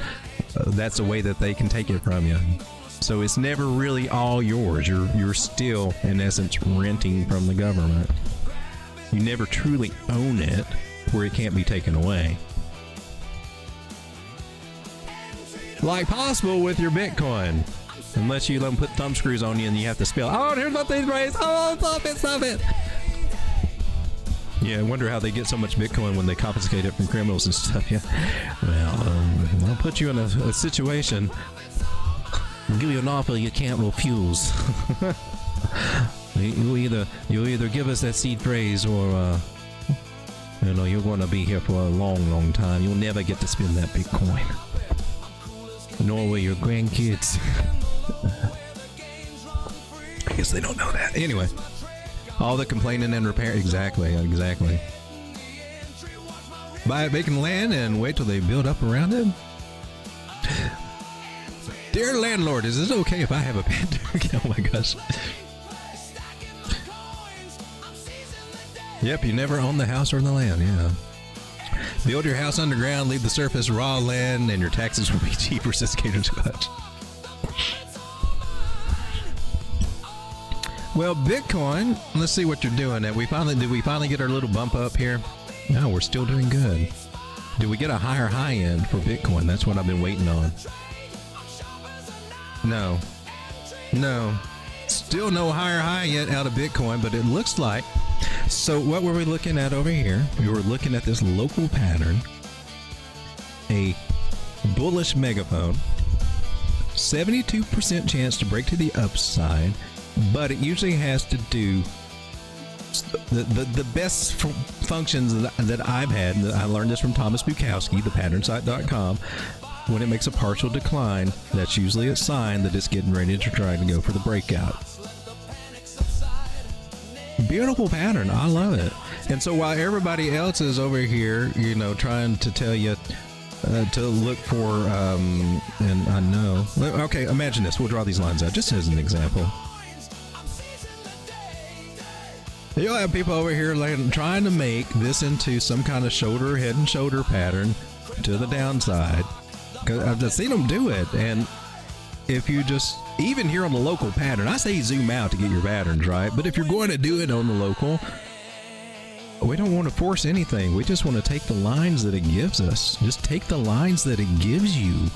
that's a way that they can take it from you. So it's never really all yours. You're still, in essence, renting from the government. You never truly own it where it can't be taken away. Like possible with your Bitcoin. Unless you let them put thumb screws on you and you have to spill. Oh, here's what they raised. Oh, stop it. Yeah, I wonder how they get so much Bitcoin when they confiscate it from criminals and stuff. Yeah. Well, I'll put you in a situation. I'll give you an offer you can't refuse. You'll either give us that seed phrase or, you're going to be here for a long, long time. You'll never get to spend that Bitcoin. Nor will your grandkids. I guess they don't know that. Anyway, all the complaining and repair. Exactly. Buy a vacant land and wait till they build up around it. Dear landlord, is it okay if I have a pet turkey? Oh my gosh. Yep, you never own the house or the land. Yeah. Build your house underground, leave the surface raw land, and your taxes will be cheaper, says Gator Scotch. Well, Bitcoin, let's see what you're doing. Did we finally get our little bump up here? No, we're still doing good. Did we get a higher high end for Bitcoin? That's what I've been waiting on. No. Still no higher high yet out of Bitcoin, but it looks like. So what were we looking at over here? We were looking at this local pattern, a bullish megaphone, 72% chance to break to the upside, but it usually has to do the best functions that I've had. I learned this from Thomas Bukowski, thepatternSite.com. When it makes a partial decline, that's usually a sign that it's getting ready to try to go for the breakout. Beautiful pattern. I love it. And so while everybody else is over here, trying to tell you to look for, and I know. Okay, imagine this. We'll draw these lines out just as an example. You'll have people over here trying to make this into some kind of head and shoulder pattern to the downside. Because I've just seen them do it. And if you just, even here on the local pattern, I say zoom out to get your patterns right. But if you're going to do it on the local, we don't want to force anything. We just want to take the lines that it gives us. Just take the lines that it gives you.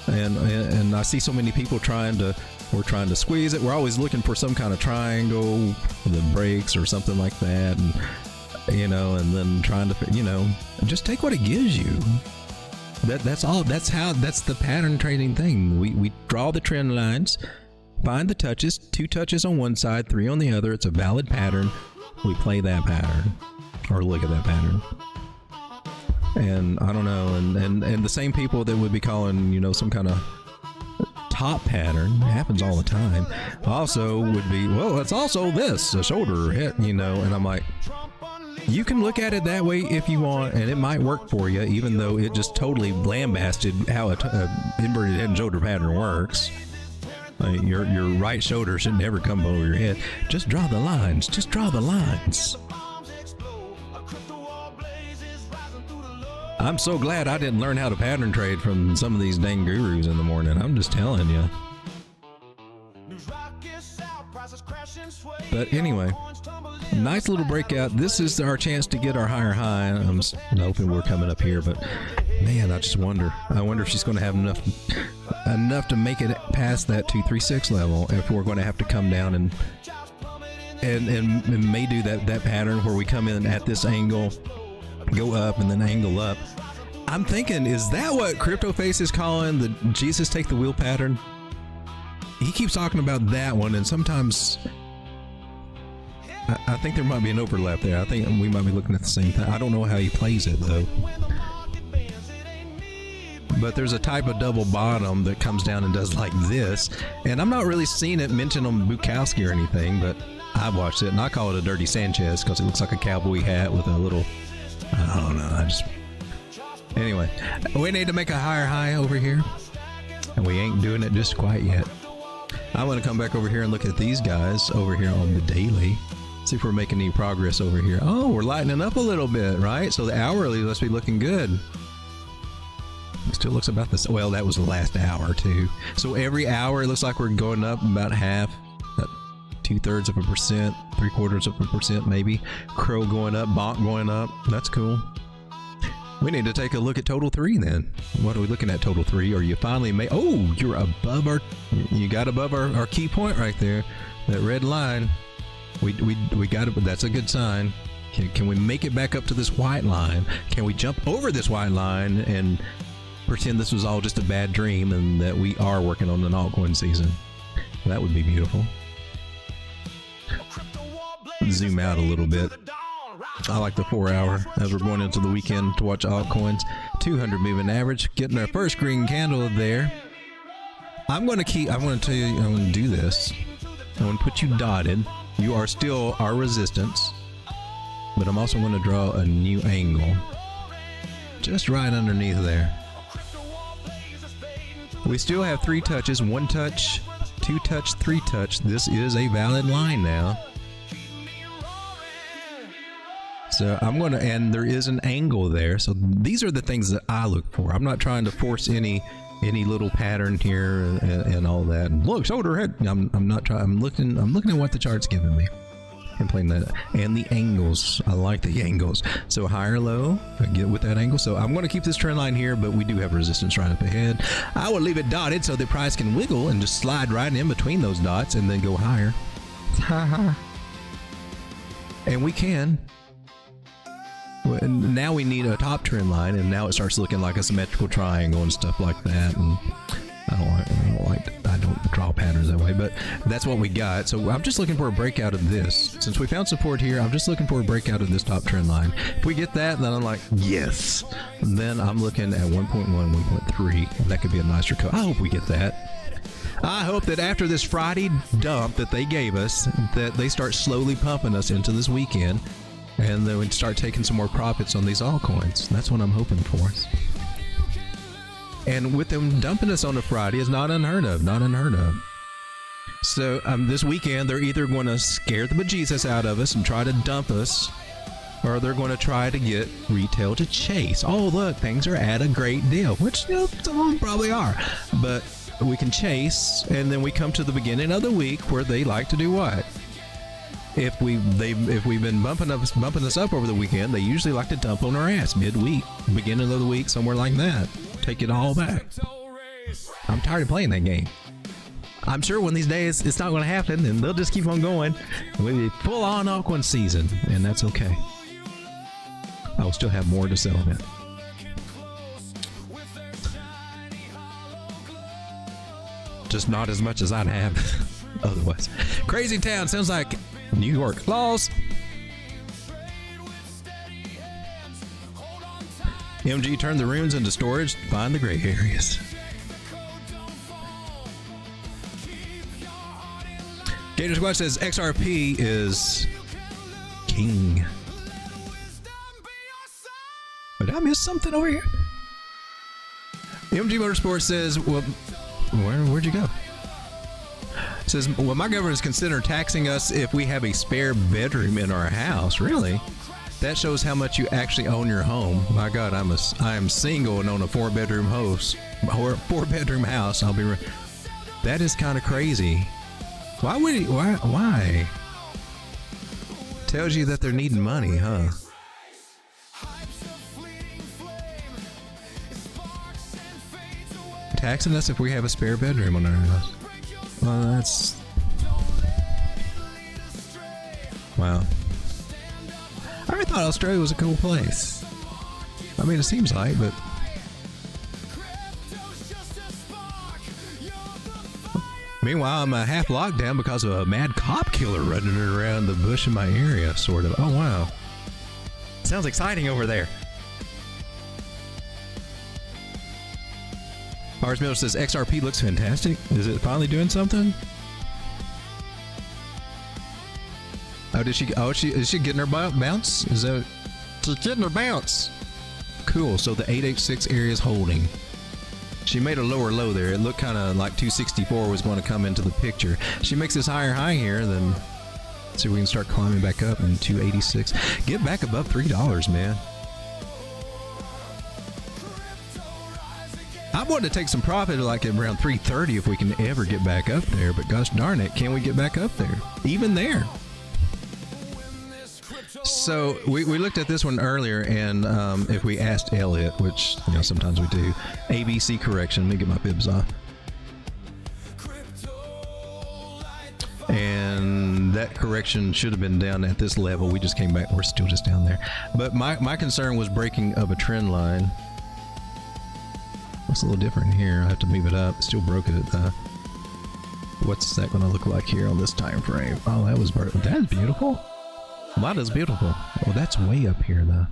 And I see so many people we're trying to squeeze it. We're always looking for some kind of triangle that breaks or something like that. And, and then trying to, just take what it gives you. That's all. That's the pattern trading thing. We draw the trend lines, find the touches, 2 touches on one side, 3 on the other. It's a valid pattern. We play that pattern or look at that pattern. And I don't know. And the same people that would be calling, some kind of top pattern, happens all the time, also would be, well, it's also this, a shoulder hit, and I'm like, you can look at it that way if you want, and it might work for you, even though it just totally lambasted how a inverted head and shoulder pattern works. Your right shoulder should never come over your head. Just draw the lines. Just draw the lines. I'm so glad I didn't learn how to pattern trade from some of these dang gurus in the morning. I'm just telling you. But anyway, nice little breakout. This is our chance to get our higher high. I'm hoping we're coming up here, but man, I just wonder. I wonder if she's going to have enough to make it past that 236 level. If we're going to have to come down and may do that pattern where we come in at this angle, go up, and then angle up. I'm thinking, is that what CryptoFace is calling the Jesus take the wheel pattern? He keeps talking about that one, and sometimes I think there might be an overlap there. I think we might be looking at the same thing. I don't know how he plays it though. But there's a type of double bottom that comes down and does like this, and I'm not really seeing it mentioned on Bukowski or anything, but I've watched it, and I call it a dirty Sanchez because it looks like a cowboy hat with a little, I don't know, anyway, we need to make a higher high over here, and we ain't doing it just quite yet. I want to come back over here and look at these guys over here on the daily, see if we're making any progress over here. Oh, we're lightening up a little bit, right? So the hourly must be looking good. It still looks about this. Well, that was the last hour too. So every hour it looks like we're going up about half, 2/3 of a percent, 3/4 of a percent maybe. Crow going up, Bonk going up. That's cool. We need to take a look at total 3 then. What are we looking at total 3? Or you finally made, oh, you're above you got above our key point right there. That red line. We got it, but that's a good sign. Can we make it back up to this white line? Can we jump over this white line and pretend this was all just a bad dream and that we are working on an altcoin season? That would be beautiful. Zoom out a little bit. I like the 4 hour as we're going into the weekend to watch altcoins. 200 moving average, getting our first green candle there. I'm going to tell you, I'm going to do this. I'm going to put you dotted. You are still our resistance, but I'm also going to draw a new angle just right underneath there. We still have 3 touches, 1 touch, 2 touch, 3 touch. This is a valid line now. So I'm going to, and there is an angle there. So these are the things that I look for. I'm not trying to force any little pattern here and all that. And look, shoulder head. I'm not trying. I'm looking at what the chart's giving me and playing that. And the angles. I like the angles. So higher, low, I get with that angle. So I'm going to keep this trend line here, but we do have resistance right up ahead. I will leave it dotted so the price can wiggle and just slide right in between those dots and then go higher. And we can. Now we need a top trend line, and now it starts looking like a symmetrical triangle and stuff like that. And I don't draw patterns that way, but that's what we got. So I'm just looking for a breakout of this. Since we found support here, I'm just looking for a breakout of this top trend line. If we get that, then I'm like, yes. And then I'm looking at 1.1, 1.3. That could be a nicer cut. I hope we get that. I hope that after this Friday dump that they gave us, that they start slowly pumping us into this weekend. And then we'd start taking some more profits on these altcoins. That's what I'm hoping for. And with them dumping us on a Friday is not unheard of, not unheard of. So this weekend, they're either going to scare the bejesus out of us and try to dump us, or they're going to try to get retail to chase. Oh, look, things are at a great deal, which some of them probably are. But we can chase, and then we come to the beginning of the week where they like to do what? If we've been bumping us up over the weekend, they usually like to dump on our ass midweek, beginning of the week, somewhere like that. Take it all back. I'm tired of playing that game. I'm sure one of these days it's not going to happen, and they'll just keep on going. We'll be full on altcoin season, and that's okay. I will still have more to sell in it. Just not as much as I'd have otherwise. Crazy town sounds like New York. Laws. MG turned the runes into storage. Find the gray areas. Gator Squad says XRP is king. But did I miss something over here? MG Motorsports says, well, where'd you go? Says, well, my government is considering taxing us if we have a spare bedroom in our house. Really? That shows how much you actually own your home. My God, I am single and own a 4-bedroom house. That is kind of crazy. Why would he? Why? Tells you that they're needing money, huh? Taxing us if we have a spare bedroom on our house. Well, that's... Wow. I already thought Australia was a cool place. I mean, it seems like, but... Meanwhile, I'm half locked down because of a mad cop killer running around the bush in my area, sort of. Oh, wow. Sounds exciting over there. Ars Miller says, XRP looks fantastic. Is it finally doing something? Oh, is she getting her bounce? Is that... She's getting her bounce. Cool, so the 886 area is holding. She made a lower low there. It looked kind of like 264 was going to come into the picture. She makes this higher high here, then see if we can start climbing back up in 286. Get back above $3, man. I wanted to take some profit like at around 330 if we can ever get back up there, but gosh darn it, can we get back up there? Even there. So we looked at this one earlier, and if we asked Elliot, which sometimes we do, ABC correction. Let me get my bibs off. And that correction should have been down at this level. We just came back. We're still just down there. But my concern was breaking of a trend line. Looks a little different here. I have to move it up. Still broke it. What's that going to look like here on this time frame? Oh, that was that's beautiful. That is beautiful. Oh, that's way up here though.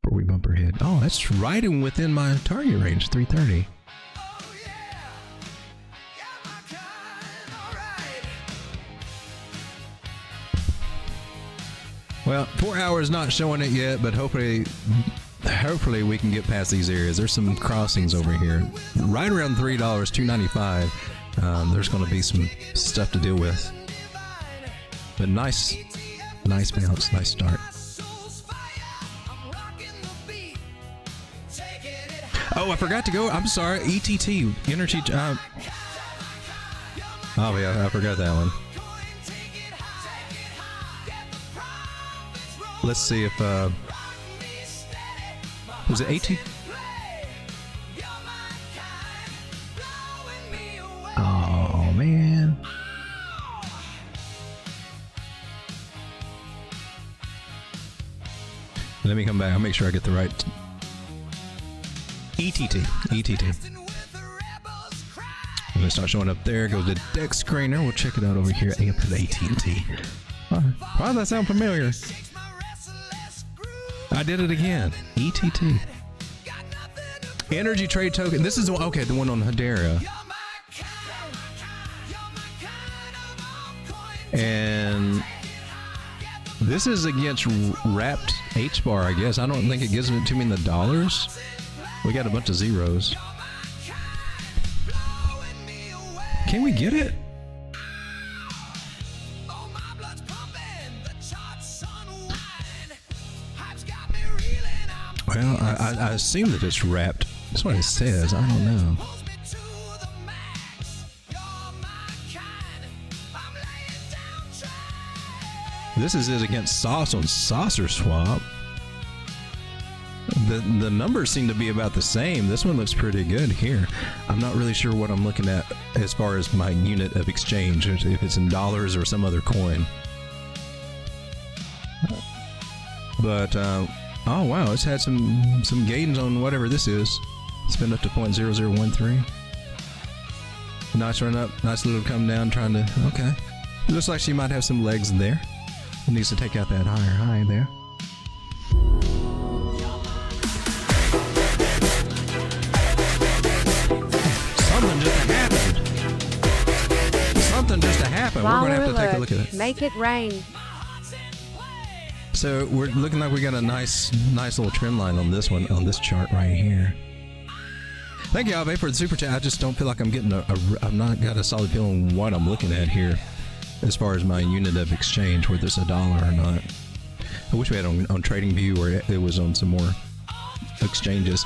Before we bump our head. Oh, that's right in within my target range, 330. Well, 4 hours not showing it yet, but hopefully we can get past these areas. There's some crossings over here. Right around $3, $2.95. There's going to be some stuff to deal with. But nice bounce, nice start. Oh, I forgot to go. I'm sorry. ETT, energy. Oh, yeah, I forgot that one. Let's see if, was it AT? Oh, man. Let me come back. I'll make sure I get the right ETT. When it starts showing up there, go to Dex Screener. We'll check it out over here. AT&T. Why does that sound familiar? I did it again. ETT. Energy trade token. This is the one. Okay, the one on Hedera. And this is against wrapped H-bar, I guess. I don't think it gives it to me in the dollars. We got a bunch of zeros. Can we get it? Well, I assume that it's wrapped. That's what it says. I don't know. This is it against Sauce on Saucer Swap. The numbers seem to be about the same. This one looks pretty good here. I'm not really sure what I'm looking at as far as my unit of exchange, if it's in dollars or some other coin. But oh wow, it's had some gains on whatever this is. It's been up to 0.0013. Nice run up, nice little come down, trying to, okay. It looks like she might have some legs there. It needs to take out that higher high there. Something just happened. We're going to have to take a look at it. Make it rain. So we're looking like we got a nice little trend line on this one, on this chart right here. Thank you, Ave, for the super chat. I just don't feel like I'm getting I've not got a solid feeling what I'm looking at here as far as my unit of exchange, whether it's a dollar or not. I wish we had on TradingView, or it was on some more exchanges.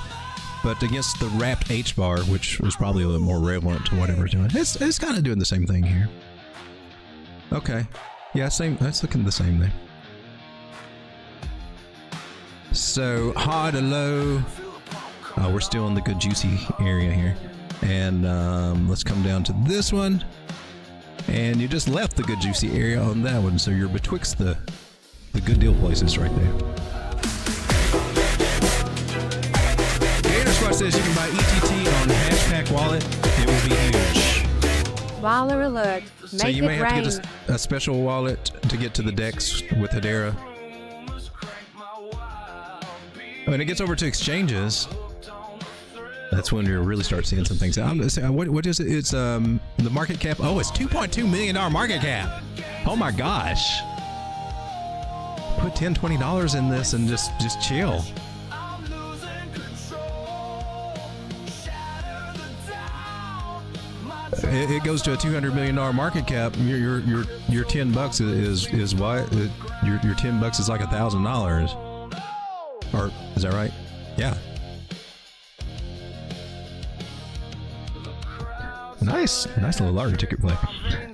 But against the wrapped H-bar, which was probably a little more relevant to whatever it's doing, it's kind of doing the same thing here. Okay. Yeah, same. That's looking the same there. So high to low. We're still in the good juicy area here, and let's come down to this one. And you just left the good juicy area on that one, so you're betwixt the good deal places right there. Gator Squad says you can buy ETT on Hashpack Wallet. It will be huge. Waller alert. Make So you may it have rain. to get a special wallet to get to the DEX with Hedera. When it gets over to exchanges, that's when you really start seeing some things. What is it? It's the market cap. Oh, it's $2.2 million market cap. Oh my gosh. Put $10, $20 in this and just chill. It goes to a $200 million market cap. Your $10 is what? Your $10 is like $1,000. Or is that right? Yeah. Nice little lottery ticket play.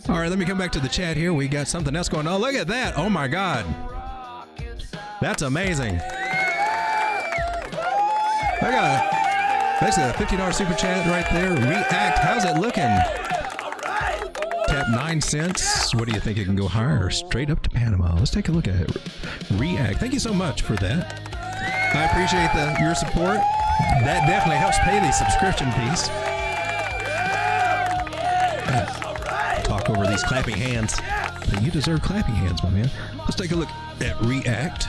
All right, let me come back to the chat here. We got something else going on. Look at that! Oh my God, that's amazing. I got basically a $50 super chat right there. React, how's it looking? Tap 9 cents. What do you think? It can go higher or straight up to Panama? Let's take a look at it. React. Thank you so much for that. I appreciate your support. That definitely helps pay the subscription piece. Talk over these clapping hands. But you deserve clapping hands, my man. Let's take a look at React.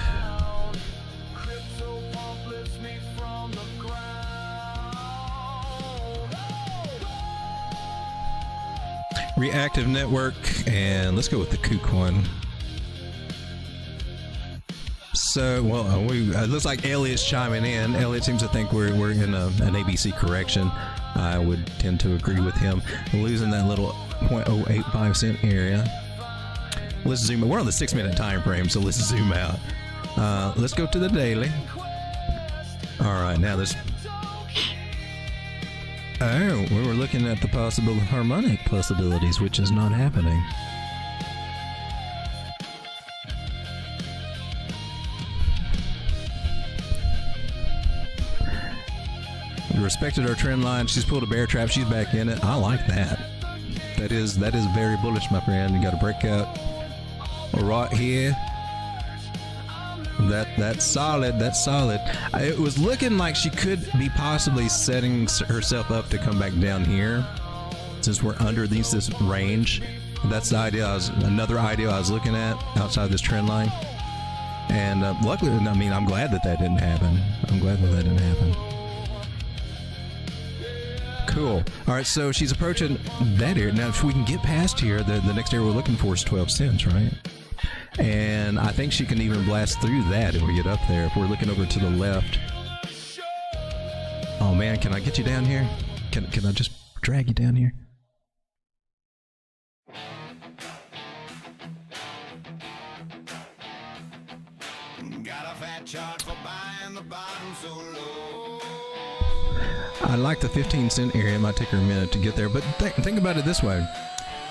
Reactive network, and let's go with the KuCoin. So, well, it looks like Elliot's chiming in. Elliot seems to think we're in an ABC correction. I would tend to agree with him. Losing that little 0.085 cent area. Let's zoom in. We're on the 6-minute time frame, so let's zoom out. Let's go to the daily. All right, now this. Oh, we were looking at the possible harmonic possibilities, which is not happening. We respected our trend line. She's pulled a bear trap. She's back in it. I like that. That is very bullish, my friend. You got a breakout right here. That's solid. That's solid. It was looking like she could be possibly setting herself up to come back down here, since we're under this range. That's the idea. Another idea I was looking at outside this trend line. And luckily, I mean, I'm glad that didn't happen. I'm glad that didn't happen. Cool. All right, so she's approaching that area. Now, if we can get past here, the next area we're looking for is 12 cents, right? And I think she can even blast through that if we get up there. If we're looking over to the left. Oh man, can I get you down here? Can I just drag you down here? Got a fat chart for buying the bottom so low. I like the 15 cent area. It might take her a minute to get there, but think about it this way.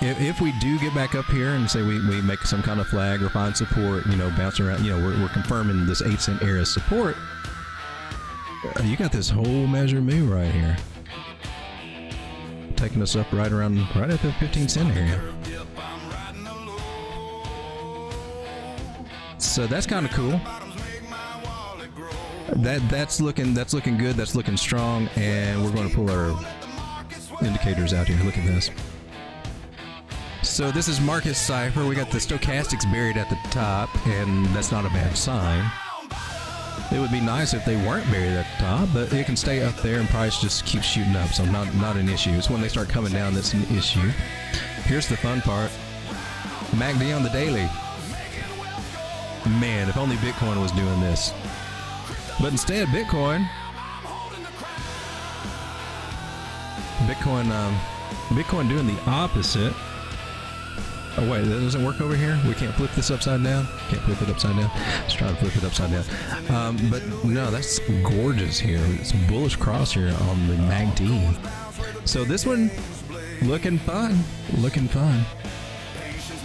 If we do get back up here and say we make some kind of flag or find support, bounce around, we're confirming this 8 cent area support, you got this whole measure move right here. Taking us up right at the 15 cent area. So that's kind of cool. That's looking good. That's looking strong, and we're going to pull our indicators out here. Look at this. So this is market cipher. We got the stochastics buried at the top, and that's not a bad sign. It would be nice if they weren't buried at the top, but it can stay up there and price just keeps shooting up, so not an issue. It's when they start coming down that's an issue. Here's the fun part. MACD on the daily. Man, if only Bitcoin was doing this. But instead, Bitcoin doing the opposite. Oh wait, that doesn't work over here? We can't flip this upside down? Can't flip it upside down? Let's try to flip it upside down. But no, that's gorgeous here. It's bullish cross here on the MACD. So this one, looking fun. Looking fun.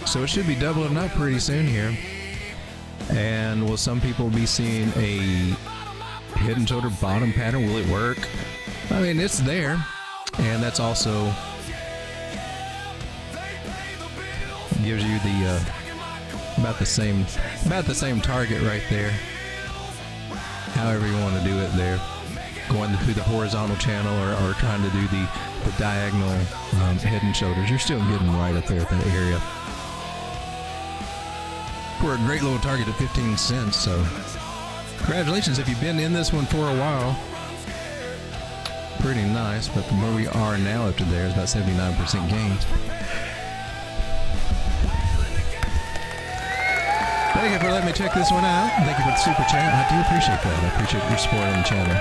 So it should be doubling up pretty soon here. And will some people be seeing a head and shoulder bottom pattern? Will it work? I mean, it's there. And that's also gives you the about the same target right there. However you want to do it there. Going through the horizontal channel or trying to do the diagonal head and shoulders. You're still getting right up there at that area. For a great little target at 15 cents. So congratulations if you've been in this one for a while. Pretty nice, but from where we are now up to there is about 79% gains. Thank you for letting me check this one out. Thank you for the super chat. I do appreciate that. I appreciate your support on the channel.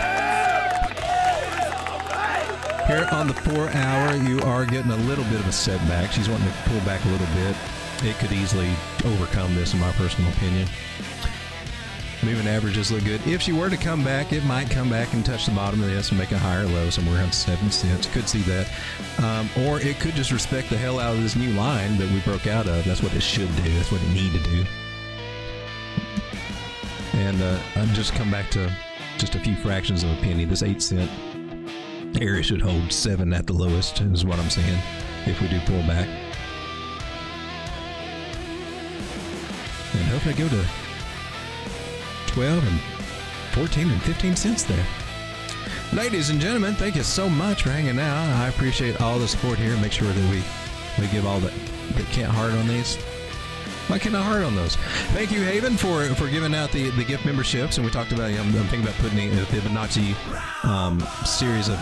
Here on the 4 hour, you are getting a little bit of a setback. She's wanting to pull back a little bit. It could easily overcome this, in my personal opinion. Moving averages look good. If she were to come back, it might come back and touch the bottom of this and make a higher low somewhere around 7 cents. Could see that. Or it could just respect the hell out of this new line that we broke out of. That's what it should do. That's what it need to do. And I'll just come back to just a few fractions of a penny. This 8 cent area should hold 7 at the lowest, is what I'm saying, if we do pull back. And hopefully go to 12 and 14 and 15 cents there. Ladies and gentlemen, thank you so much for hanging out. I appreciate all the support here. Make sure that we give all that can't hard on these. Why can't I hard on those? Thank you, Haven, for giving out the gift memberships. And we talked about, I'm thinking about putting a Fibonacci series of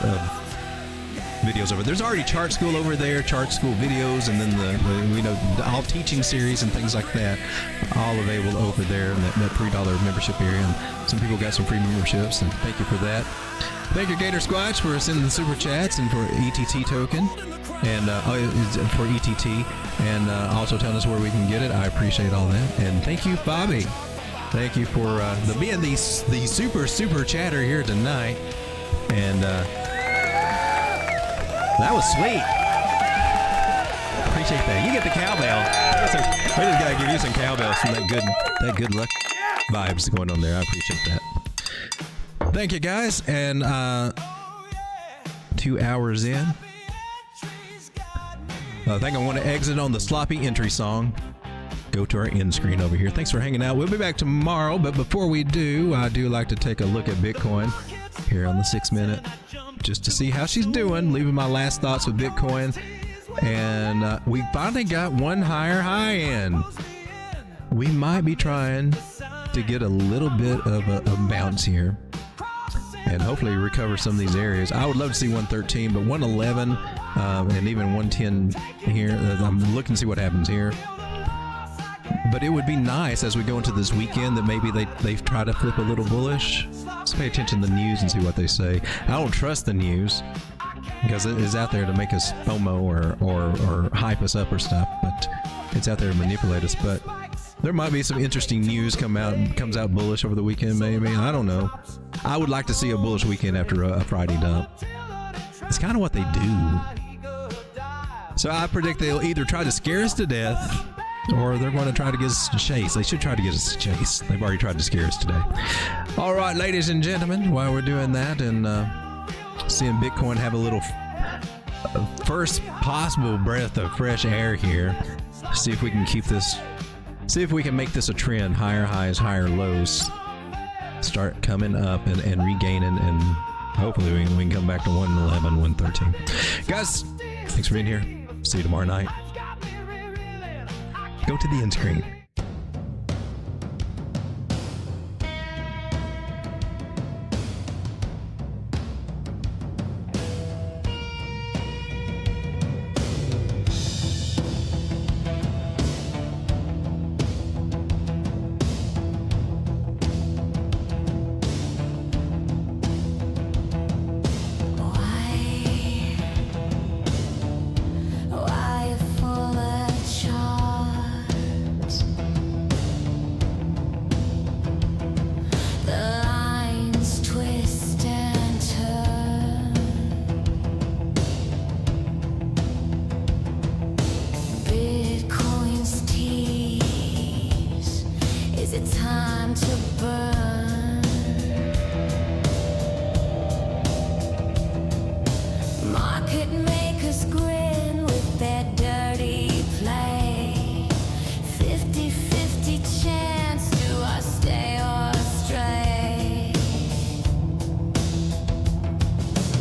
videos over. There's already Chart School over there, Chart School videos, and then the all teaching series and things like that, all available over there in that $3 membership area. And some people got some free memberships, and thank you for that. Thank you, Gator Squatch, for sending the super chats and for ETT token, and for ETT, and also telling us where we can get it. I appreciate all that, and thank you, Bobby. Thank you for being the super chatter here tonight, and. That was sweet. Appreciate that. You get the cowbell. We just gotta give you some cowbells from that good luck vibes going on there. I appreciate that. Thank you, guys. And 2 hours in. I think I want to exit on the sloppy entry song. Go to our end screen over here. Thanks for hanging out. We'll be back tomorrow, but before we do, I do like to take a look at Bitcoin here on the 6 minute. Just to see how she's doing, leaving my last thoughts with Bitcoin. And we finally got one higher high in. We might be trying to get a little bit of a bounce here and hopefully recover some of these areas. I would love to see 113, but 111 and even 110 here. I'm looking to see what happens here. But it would be nice as we go into this weekend that maybe they try to flip a little bullish. Let's pay attention to the news and see what they say. I don't trust the news because it is out there to make us FOMO or hype us up or stuff, but it's out there to manipulate us. But there might be some interesting news comes out bullish over the weekend, maybe. I don't know. I would like to see a bullish weekend after a Friday dump. It's kind of what they do. So I predict they'll either try to scare us to death or they're going to try to get us to chase. They should try to get us to chase. They've already tried to scare us today. All right, ladies and gentlemen, while we're doing that and seeing Bitcoin have a little first possible breath of fresh air here, see if we can keep this, see if we can make this a trend. Higher highs, higher lows start coming up and regaining, and hopefully we can come back to 111, 113. Guys, thanks for being here. See you tomorrow night. Go to the end screen. Why full of charms? market makers grin with their dirty play. 50-50 chance, do I stay or stray?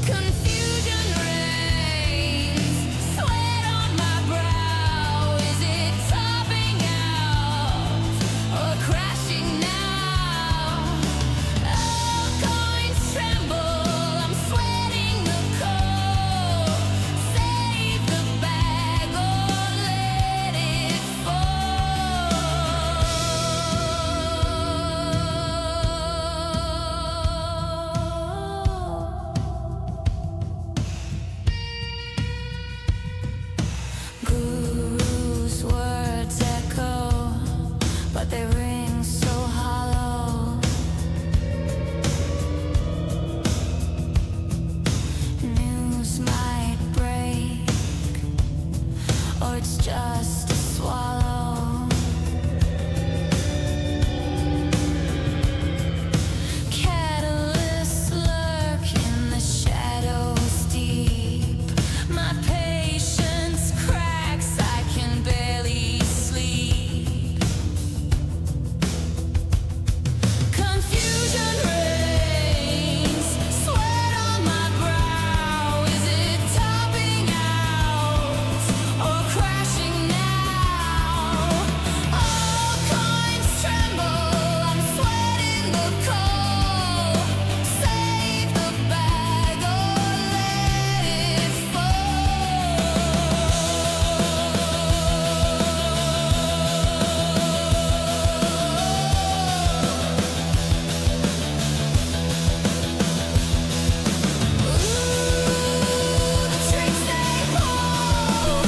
Confusion reigns, sweat on my brow. Is it topping out or crashing now? Altcoins tremble, I'm sweating the cold. Save the bag or let it fall. Guru's words echo, but they ring so hollow. News might break, or it's just a swallow. Catalysts lurk in the shadows deep. My patience cracks, I can barely sleep. Confusion reigns, sweat on my brow. Is it topping out or crashing now? All coins tremble, I'm sweating the cold. Save the bag or let it tricks they pull,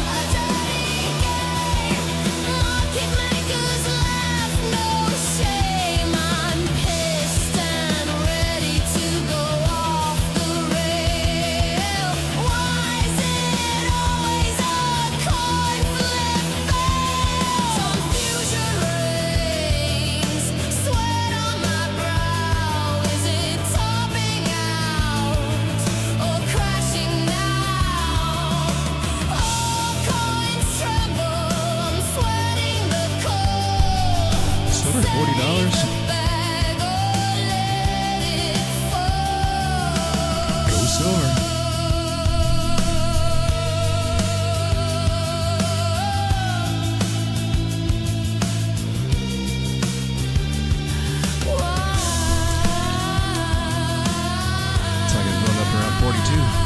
a dirty game. Market makers laugh, no shame. I'm pissed and ready to go off the rail. Why is it always a coin flip fail? Confusion reigns, sweat on my brow. Is it topping out or crashing now? All coins tremble, I'm sweating the cold. Silver, $40. Bag or let it fall. Go silver. It's like it's going up around 42.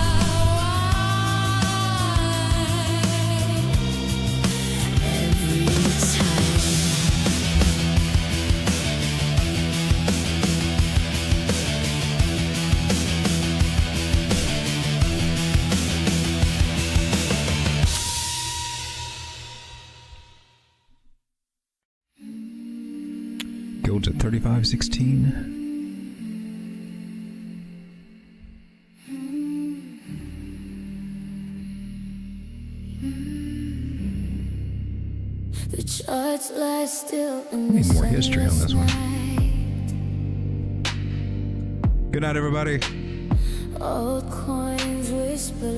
Gold's at 35.16. The charts lie still in Need the more history on this one. sunlight. Good night, everybody. Old coins whisper